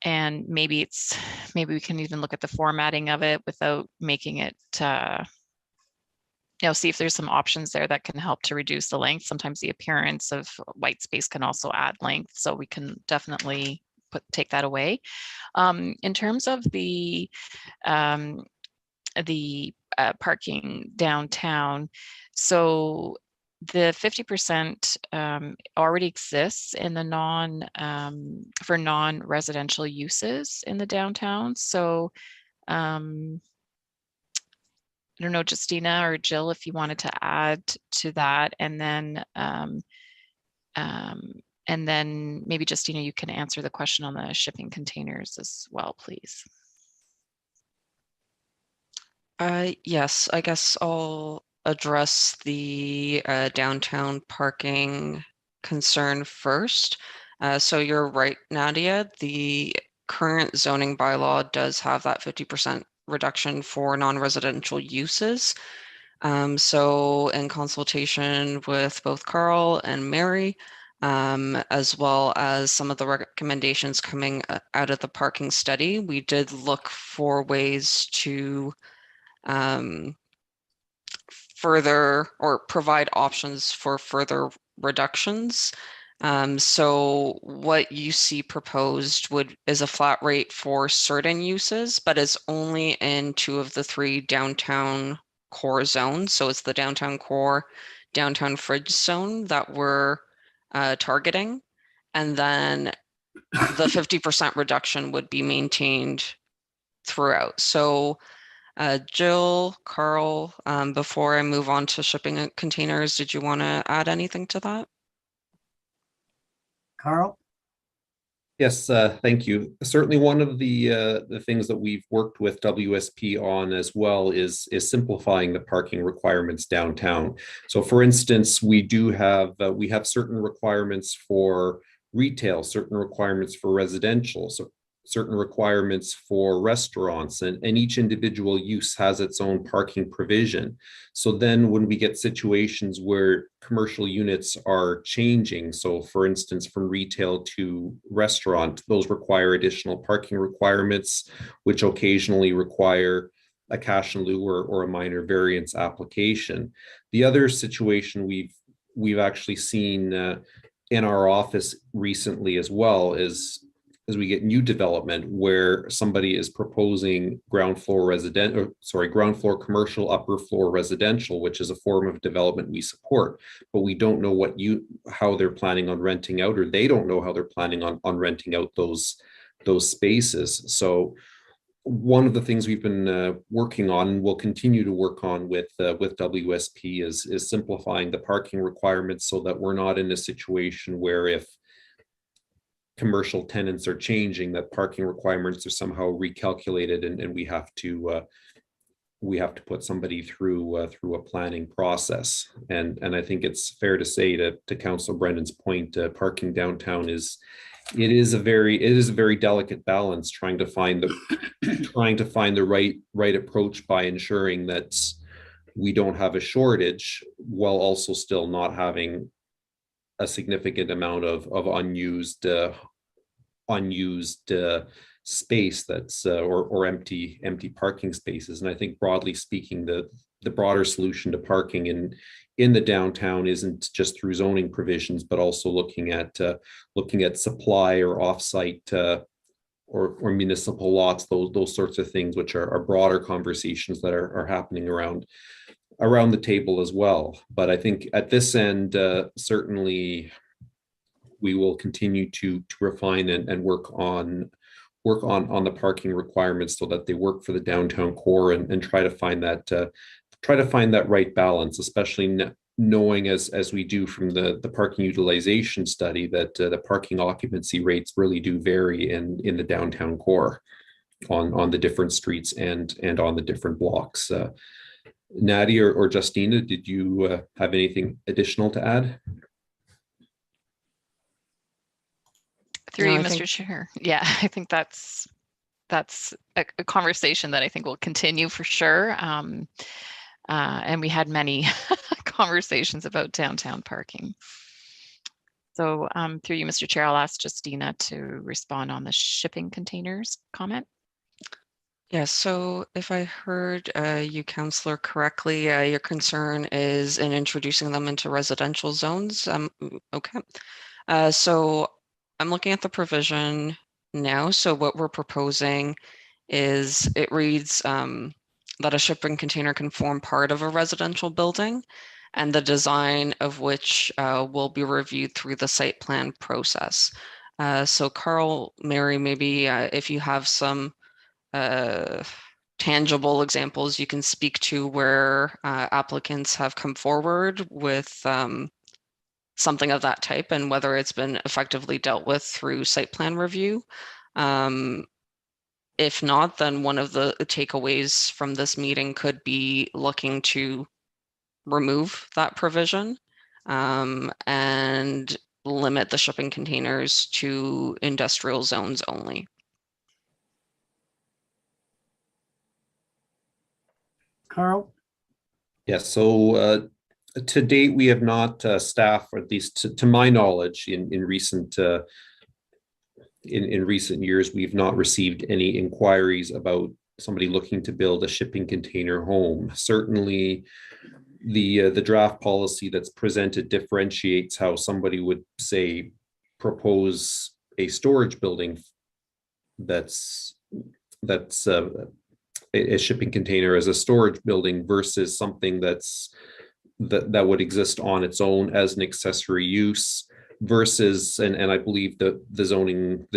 S5: And maybe we can even look at the formatting of it without making it, see if there's some options there that can help to reduce the length. Sometimes the appearance of white space can also add length, so we can definitely take that away. In terms of the parking downtown. So the 50% already exists in the for non-residential uses in the downtown. So I don't know, Justina or Jill, if you wanted to add to that, and then maybe Justina, you can answer the question on the shipping containers as well, please.
S7: Yes, I guess I'll address the downtown parking concern first. So you're right, Nadia, the current zoning bylaw does have that 50% reduction for non-residential uses. So in consultation with both Carl and Mary, as well as some of the recommendations coming out of the parking study, we did look for ways to further or provide options for further reductions. So what you see proposed is a flat rate for certain uses, but is only in 2 of the 3 downtown core zones. So it's the downtown core, downtown fridge zone that we're targeting. And then the 50% reduction would be maintained throughout. So Jill, Carl, before I move on to shipping containers, did you want to add anything to that?
S1: Carl?
S4: Yes, thank you. Certainly one of the things that we've worked with WSP on as well is simplifying the parking requirements downtown. So for instance, we have certain requirements for retail, certain requirements for residential, so certain requirements for restaurants, and each individual use has its own parking provision. So then when we get situations where commercial units are changing, so for instance, from retail to restaurant, those require additional parking requirements, which occasionally require a cash in lieu or a minor variance application. The other situation we've actually seen in our office recently as well is as we get new development where somebody is proposing ground floor commercial, upper floor residential, which is a form of development we support, but we don't know how they're planning on renting out, or they don't know how they're planning on renting out those spaces. So one of the things we've been working on and will continue to work on with WSP is simplifying the parking requirements so that we're not in a situation where if commercial tenants are changing, that parking requirements are somehow recalculated and we have to put somebody through a planning process. And I think it's fair to say to Councillor Brendan's point, parking downtown is a very delicate balance, trying to find the right approach by ensuring that we don't have a shortage while also still not having a significant amount of unused space that's or empty parking spaces. And I think broadly speaking, the broader solution to parking in the downtown isn't just through zoning provisions, but also looking at supply or offsite or municipal lots, those sorts of things, which are broader conversations that are happening around the table as well. But I think at this end, certainly we will continue to refine and work on the parking requirements so that they work for the downtown core and try to find that right balance, especially knowing as we do from the parking utilization study that the parking occupancy rates really do vary in the downtown core on the different streets and on the different blocks. Nadia or Justina, did you have anything additional to add?
S5: Through you, Mr. Chair. Yeah, I think that's a conversation that I think will continue for sure. And we had many conversations about downtown parking. So through you, Mr. Chair, I'll ask Justina to respond on the shipping containers comment.
S7: Yeah, so if I heard you, Councillor, correctly, your concern is in introducing them into residential zones. Okay. So I'm looking at the provision now. So what we're proposing is it reads that a shipping container can form part of a residential building, and the design of which will be reviewed through the site plan process. So Carl, Mary, maybe if you have some tangible examples you can speak to where applicants have come forward with something of that type and whether it's been effectively dealt with through site plan review. If not, then one of the takeaways from this meeting could be looking to remove that provision and limit the shipping containers to industrial zones only.
S1: Carl?
S4: Yes, so to date, we have not, staff, or at least to my knowledge, in recent in recent years, we've not received any inquiries about somebody looking to build a shipping container home. Certainly, the draft policy that's presented differentiates how somebody would, say, propose a storage building that's a shipping container as a storage building versus something that would exist on its own as an accessory use versus, and I believe the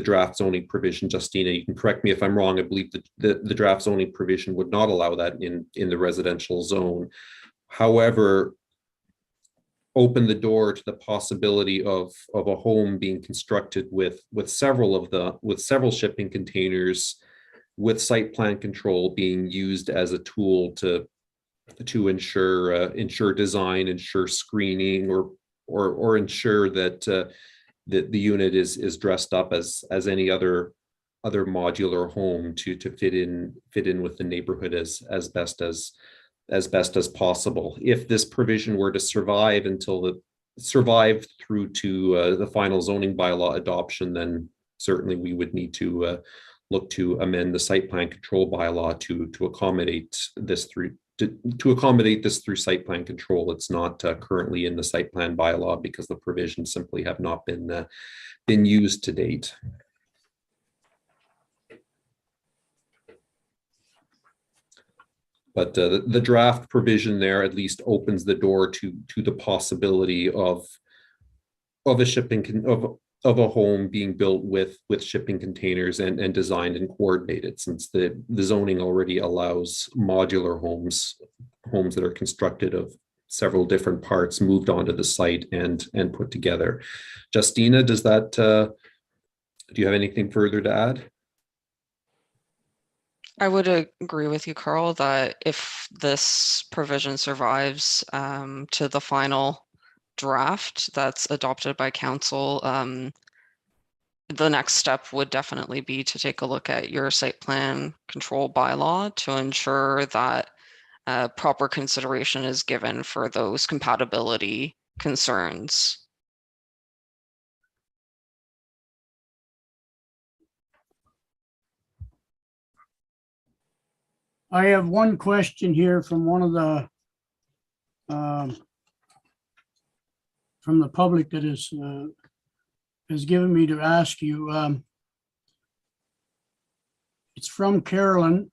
S4: draft zoning provision, Justina, you can correct me if I'm wrong, I believe the draft zoning provision would not allow that in the residential zone. However, open the door to the possibility of a home being constructed with several shipping containers, with site plan control being used as a tool to ensure design, ensure screening, or ensure that the unit is dressed up as any other modular home to fit in with the neighborhood as best as possible. If this provision were to survive through to the final zoning bylaw adoption, then certainly we would need to look to amend the site plan control bylaw to accommodate this through site plan control. It's not currently in the site plan bylaw because the provisions simply have not been used to date. But the draft provision there at least opens the door to the possibility of a home being built with shipping containers and designed and coordinated, since the zoning already allows modular homes that are constructed of several different parts moved onto the site and put together. Justina, does that do you have anything further to add?
S7: I would agree with you, Carl, that if this provision survives to the final draft that's adopted by council, the next step would definitely be to take a look at your site plan control bylaw to ensure that proper consideration is given for those compatibility concerns.
S1: I have one question here from one of the from the public that has given me to ask you. It's from Carolyn.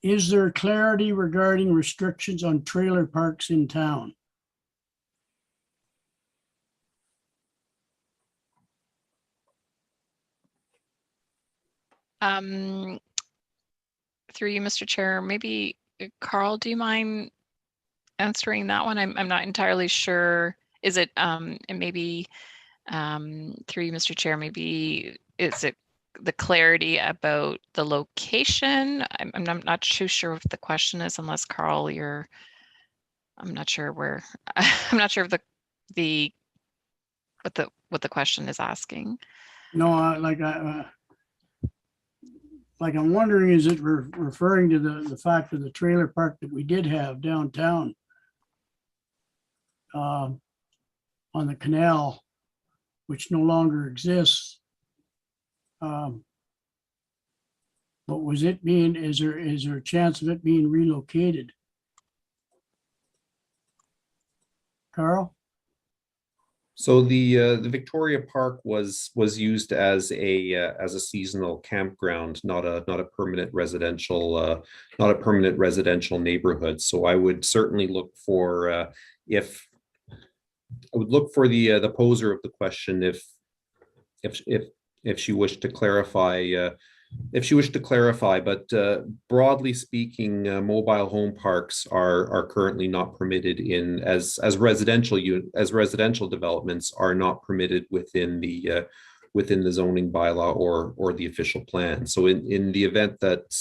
S1: Is there clarity regarding restrictions on trailer parks in town?
S5: Through you, Mr. Chair, maybe Carl, do you mind answering that one? I'm not entirely sure. Is it, and maybe through you, Mr. Chair, maybe is it the clarity about the location? I'm not too sure what the question is, unless Carl, I'm not sure where, I'm not sure if what the question is asking.
S1: No, like I'm wondering, is it referring to the fact of the trailer park that we did have downtown on the canal, which no longer exists? But was it being, is there a chance of it being relocated? Carl?
S4: So the Victoria Park was used as a seasonal campground, not a permanent residential neighborhood. So I would certainly look for if I would look for the poser of the question if she wished to clarify. But broadly speaking, mobile home parks are currently not permitted as residential developments are not permitted within the zoning bylaw or the official plan. So in the event that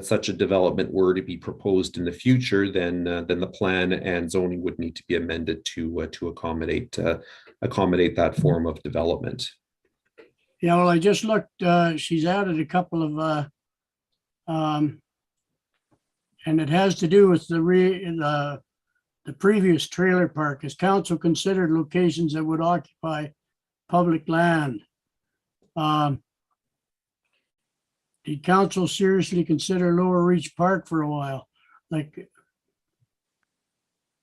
S4: such a development were to be proposed in the future, then the plan and zoning would need to be amended to accommodate that form of development.
S1: Yeah, well, I just looked, she's added a couple of, and it has to do with the previous trailer park. Has council considered locations that would occupy public land? Did council seriously consider Lower Reach Park for a while? Like,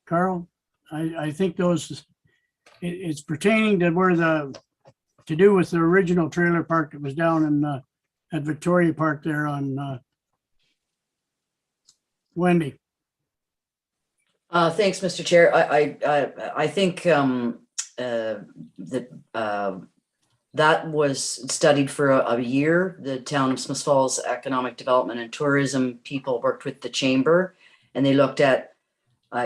S1: Carl, I think it's pertaining to to do with the original trailer park that was down in at Victoria Park there on Wendy.
S2: Thanks, Mr. Chair. I think that was studied for a year. The town of Smith Falls Economic Development and Tourism people worked with the chamber, and they looked at,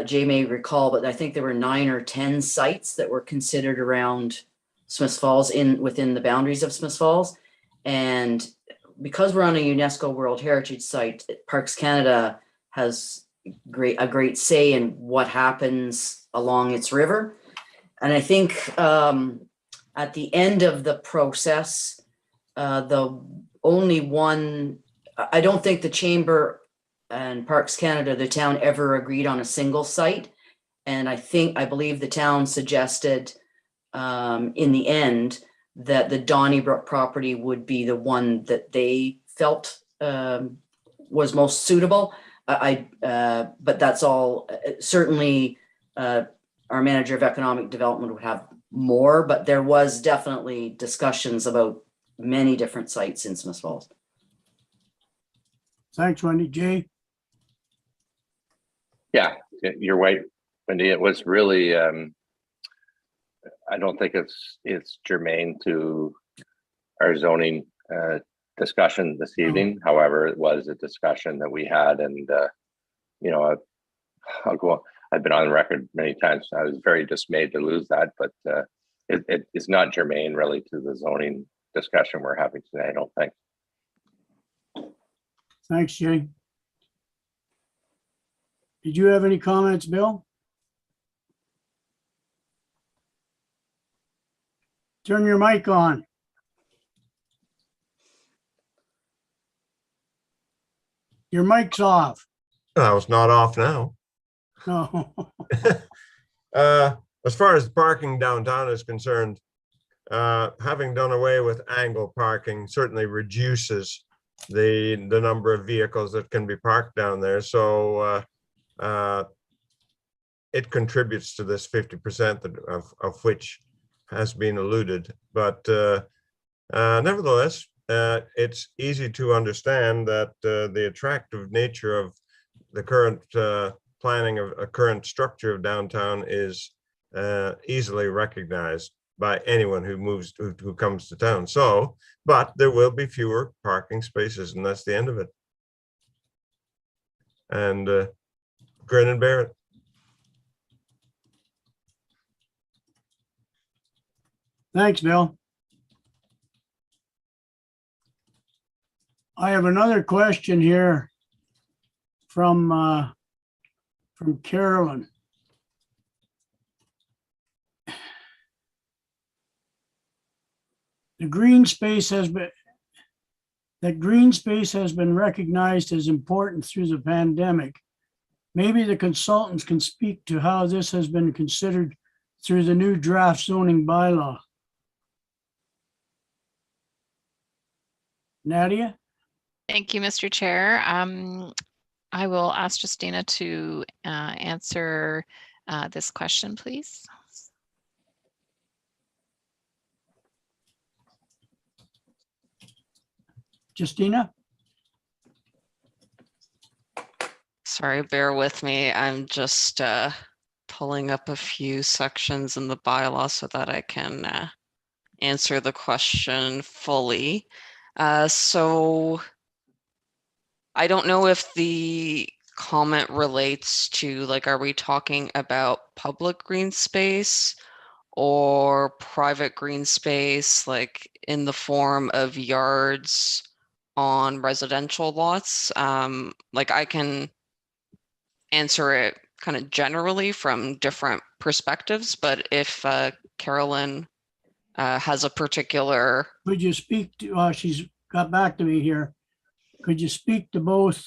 S2: Jay may recall, but I think there were 9 or 10 sites that were considered around Smith Falls within the boundaries of Smith Falls. And because we're on a UNESCO World Heritage Site, Parks Canada has a great say in what happens along its river. And I think at the end of the process, the only one, I don't think the Chamber and Parks Canada, the town, ever agreed on a single site. And I believe the town suggested in the end that the Donnybrook property would be the one that they felt was most suitable. But that's all. Certainly our manager of economic development would have more, but there was definitely discussions about many different sites in Smith Falls.
S1: Thanks, Wendy. Jay?
S3: Yeah, you're right, Wendy. It was really, I don't think it's germane to our zoning discussion this evening. However, it was a discussion that we had, and I've been on record many times. I was very dismayed to lose that, but it is not germane really to the zoning discussion we're having today, I don't think.
S1: Thanks, Jay. Did you have any comments, Bill? Turn your mic on. Your mic's off.
S8: No, it's not off now.
S1: No.
S8: As far as parking downtown is concerned, having done away with angle parking certainly reduces the number of vehicles that can be parked down there. So it contributes to this 50% of which has been alluded. But nevertheless, it's easy to understand that the attractive nature of the current planning of a current structure of downtown is easily recognized by anyone who comes to town. So, but there will be fewer parking spaces, and that's the end of it. And grin and bear it.
S1: Thanks, Bill. I have another question here from Carolyn. The green space has been recognized as important through the pandemic. Maybe the consultants can speak to how this has been considered through the new draft zoning bylaw. Nadia?
S5: Thank you, Mr. Chair. I will ask Justina to answer this question, please.
S1: Justina?
S7: Sorry, bear with me. I'm just pulling up a few sections in the bylaw so that I can answer the question fully. So I don't know if the comment relates to, like, are we talking about public green space or private green space, like in the form of yards on residential lots? Like, I can answer it kind of generally from different perspectives, but if Carolyn has a particular.
S1: Could you speak to, she's got back to me here. Could you speak to both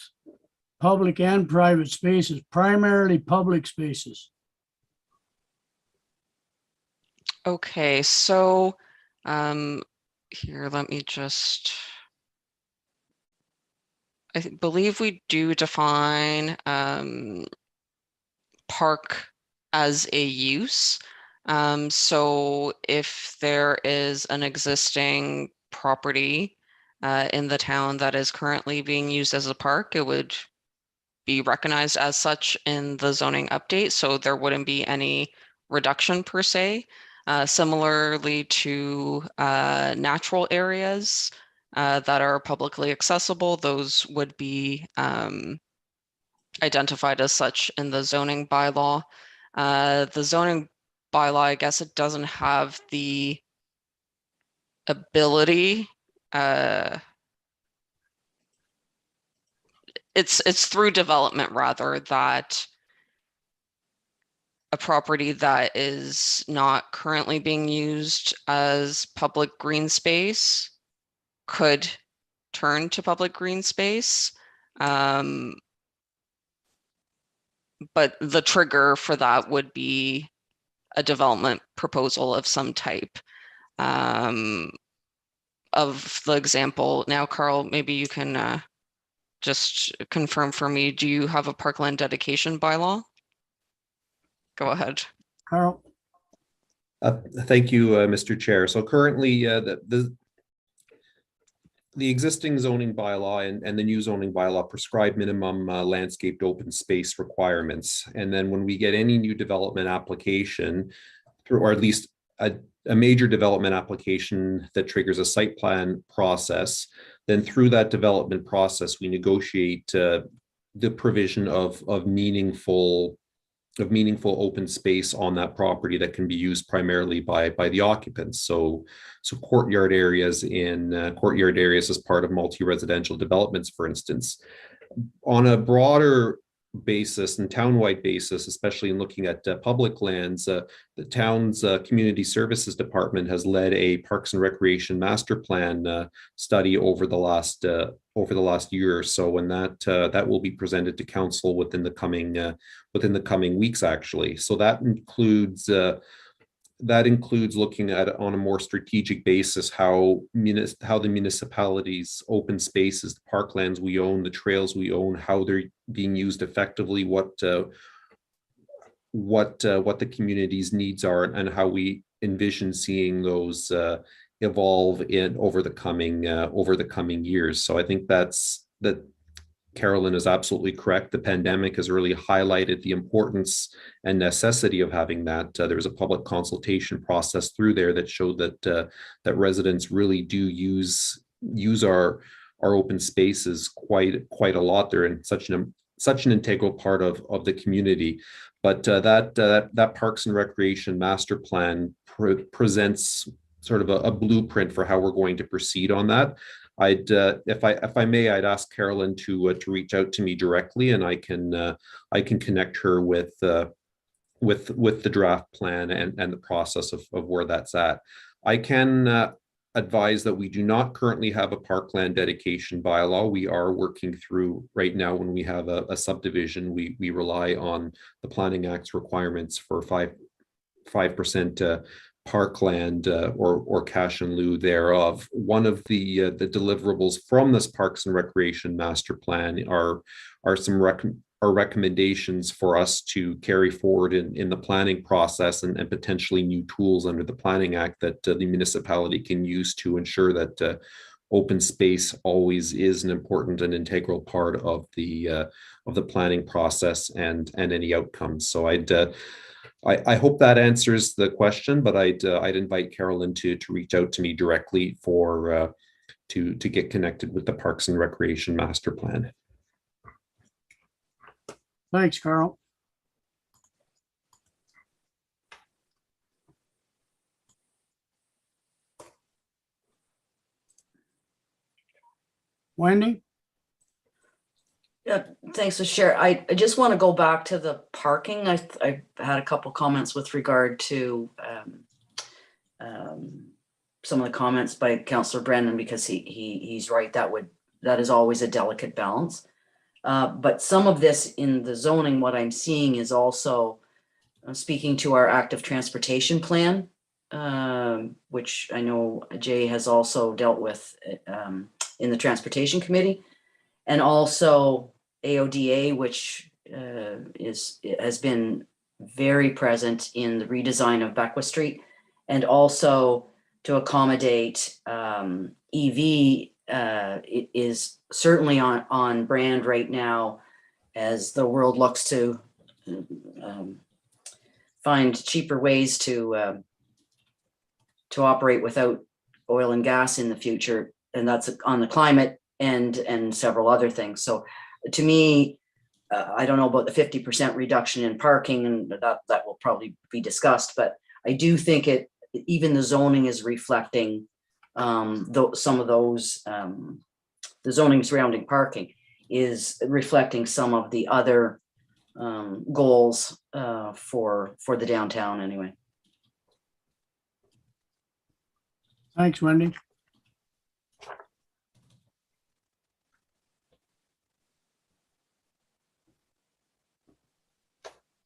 S1: public and private spaces, primarily public spaces?
S7: Okay, so here, let me just. I believe we do define park as a use. So if there is an existing property in the town that is currently being used as a park, it would be recognized as such in the zoning update. So there wouldn't be any reduction per se. Similarly to natural areas that are publicly accessible, those would be identified as such in the zoning bylaw. The zoning bylaw, I guess it doesn't have the ability. It's through development rather that a property that is not currently being used as public green space could turn to public green space. But the trigger for that would be a development proposal of some type. Of the example, now, Carl, maybe you can just confirm for me, do you have a parkland dedication bylaw? Go ahead.
S1: Carl?
S4: Thank you, Mr. Chair. So currently, the existing zoning bylaw and the new zoning bylaw prescribe minimum landscaped open space requirements. And then when we get any new development application, or at least a major development application that triggers a site plan process, then through that development process, we negotiate the provision of meaningful open space on that property that can be used primarily by the occupants. So courtyard areas as part of multi-residential developments, for instance. On a broader basis and townwide basis, especially in looking at public lands, the town's community services department has led a Parks and Recreation master plan study over the last year or so, and that will be presented to council within the coming weeks, actually. So that includes looking at, on a more strategic basis, how the municipalities' open spaces, the parklands we own, the trails we own, how they're being used effectively, what the community's needs are, and how we envision seeing those evolve over the coming years. So I think that Carolyn is absolutely correct. The pandemic has really highlighted the importance and necessity of having that. There was a public consultation process through there that showed that residents really do use our open spaces quite a lot. They're in such an integral part of the community. But that Parks and Recreation master plan presents sort of a blueprint for how we're going to proceed on that. If I may, I'd ask Carolyn to reach out to me directly, and I can connect her with the draft plan and the process of where that's at. I can advise that we do not currently have a parkland dedication bylaw. We are working through right now. When we have a subdivision, we rely on the Planning Act's requirements for 5% parkland or cash in lieu thereof. One of the deliverables from this Parks and Recreation master plan are some recommendations for us to carry forward in the planning process, and potentially new tools under the Planning Act that the municipality can use to ensure that open space always is an important and integral part of the planning process and any outcomes. So I hope that answers the question, but I'd invite Carolyn to reach out to me directly for to get connected with the Parks and Recreation Master Plan.
S1: Thanks, Carl. Wendy?
S2: Yeah, thanks for share. I just want to go back to the parking. I had a couple comments with regard to some of the comments by Councillor Brennan, because he's right, that is always a delicate balance. But some of this in the zoning, what I'm seeing is also speaking to our active transportation plan, which I know Jay has also dealt with in the transportation committee, and also AODA, which has been very present in the redesign of Beckwith Street, and also to accommodate EV. It is certainly on brand right now as the world looks to find cheaper ways to operate without oil and gas in the future, and that's on the climate and several other things. So to me, I don't know about the 50% reduction in parking, and that will probably be discussed, but I do think even the zoning is reflecting some of those, the zoning surrounding parking is reflecting some of the other goals for the downtown anyway.
S1: Thanks, Wendy.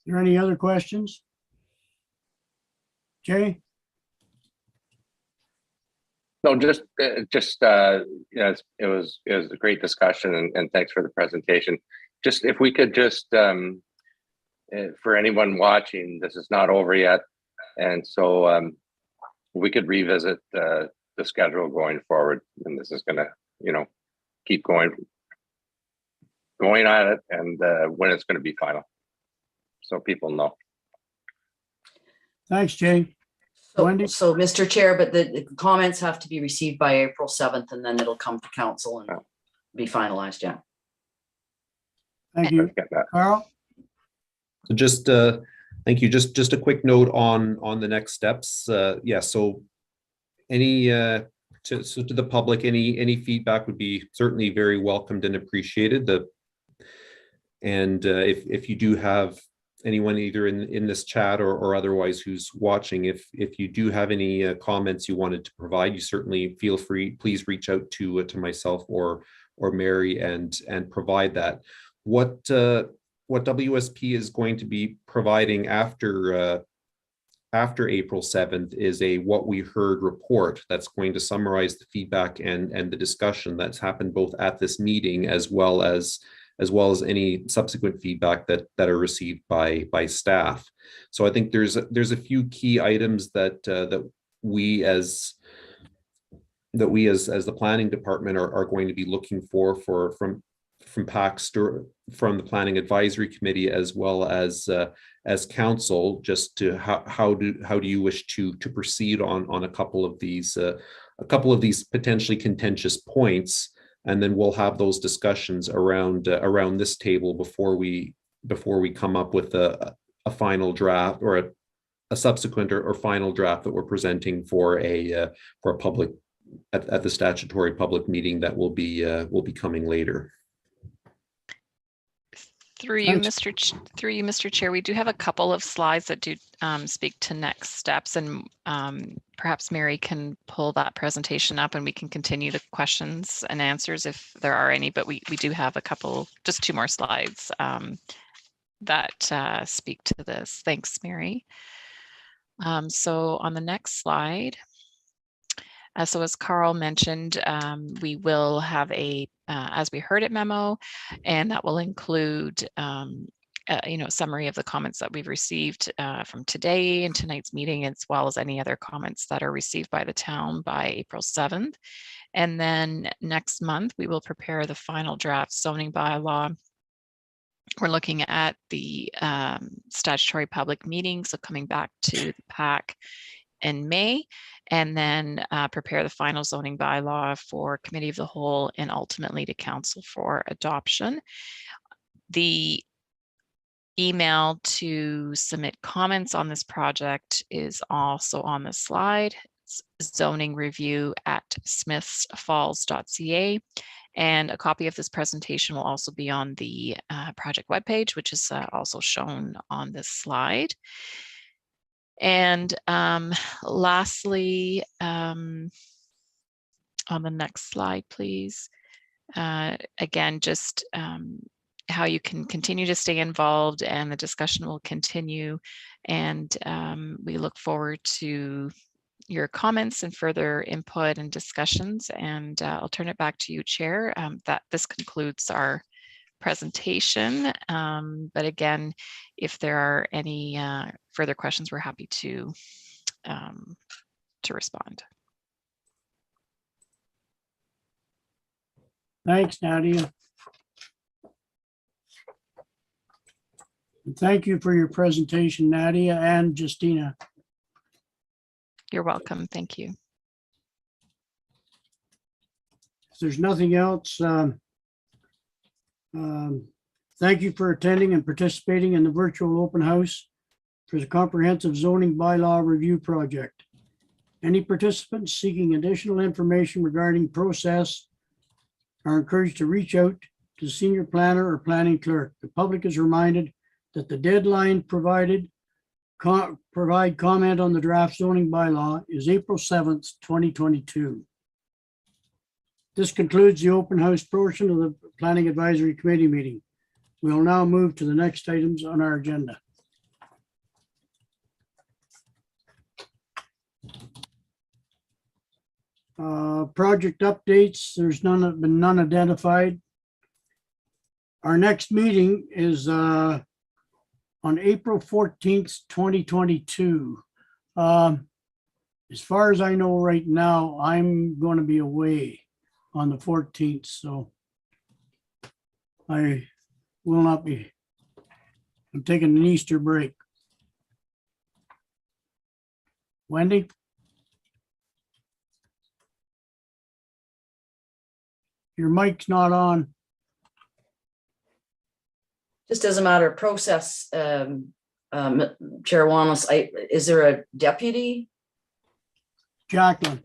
S1: Are there any other questions? Jay?
S3: No, just you know, it was a great discussion, and thanks for the presentation. Just if we could just for anyone watching, this is not over yet, and so we could revisit the schedule going forward, and this is going to, you know, keep going at it, and when it's going to be final, so people know.
S1: Thanks, Jay. Wendy?
S2: So Mr. Chair, but the comments have to be received by April 7th, and then it'll come to council and be finalized. Yeah.
S1: Thank you. Carl?
S4: So just thank you. Just a quick note on the next steps. Yeah. So any to the public, any feedback would be certainly very welcomed and appreciated. If you do have anyone either in this chat or otherwise who's watching, if you do have any comments you wanted to provide, you certainly feel free. Please reach out to myself or Mary and provide that. What WSP is going to be providing after April 7th is a what we heard report that's going to summarize the feedback and the discussion that's happened both at this meeting as well as any subsequent feedback that are received by staff. So I think there's a few key items that we as the planning department are going to be looking for from PAC, from the Planning Advisory Committee, as well as council, just to how do you wish to proceed on a couple of these potentially contentious points. And then we'll have those discussions around this table before we come up with a final draft or a subsequent or final draft that we're presenting for a public at the statutory public meeting that will be coming later.
S5: Through you, Mr. Chair, we do have a couple of slides that do speak to next steps, and perhaps Mary can pull that presentation up and we can continue the questions and answers if there are any, but we do have a couple, just two more slides that speak to this. Thanks, Mary. So on the next slide, so as Carl mentioned, we will have a as we heard it memo, and that will include summary of the comments that we've received from today and tonight's meeting, as well as any other comments that are received by the town by April 7th. And then next month, we will prepare the final draft zoning bylaw. We're looking at the statutory public meeting, so coming back to the PAC in May, and then prepare the final zoning bylaw for committee of the whole and ultimately to council for adoption. The email to submit comments on this project is also on the slide. It's zoningreview@smithsfalls.ca. And a copy of this presentation will also be on the project webpage, which is also shown on this slide. And lastly, on the next slide, please. Again, just how you can continue to stay involved, and the discussion will continue. And we look forward to your comments and further input and discussions. And I'll turn it back to you, Chair. This concludes our presentation. But again, if there are any further questions, we're happy to respond.
S1: Thanks, Nadia. And thank you for your presentation, Nadia and Justina.
S5: You're welcome. Thank you.
S1: If there's nothing else, thank you for attending and participating in the virtual open house for the comprehensive zoning bylaw review project. Any participants seeking additional information regarding process are encouraged to reach out to senior planner or planning clerk. The public is reminded that the deadline provide comment on the draft zoning bylaw is April 7th, 2022. This concludes the open house portion of the Planning Advisory Committee meeting. We'll now move to the next items on our agenda. Project updates, there's been none identified. Our next meeting is on April 14th, 2022. As far as I know right now, I'm going to be away on the 14th, so I will not be. I'm taking an Easter break. Wendy? Your mic's not on.
S2: Just as a matter of process, Chair Wallace, is there a deputy?
S1: Jacqueline.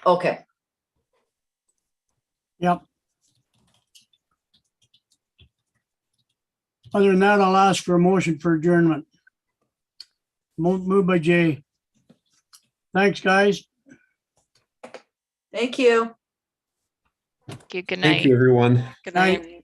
S2: Okay.
S1: Yep. Other than that, I'll ask for a motion for adjournment. Moved by Jay. Thanks, guys.
S2: Thank you.
S5: Thank you. Good
S4: Thank
S5: night.
S4: you, everyone.
S7: Good
S1: Night.
S7: night.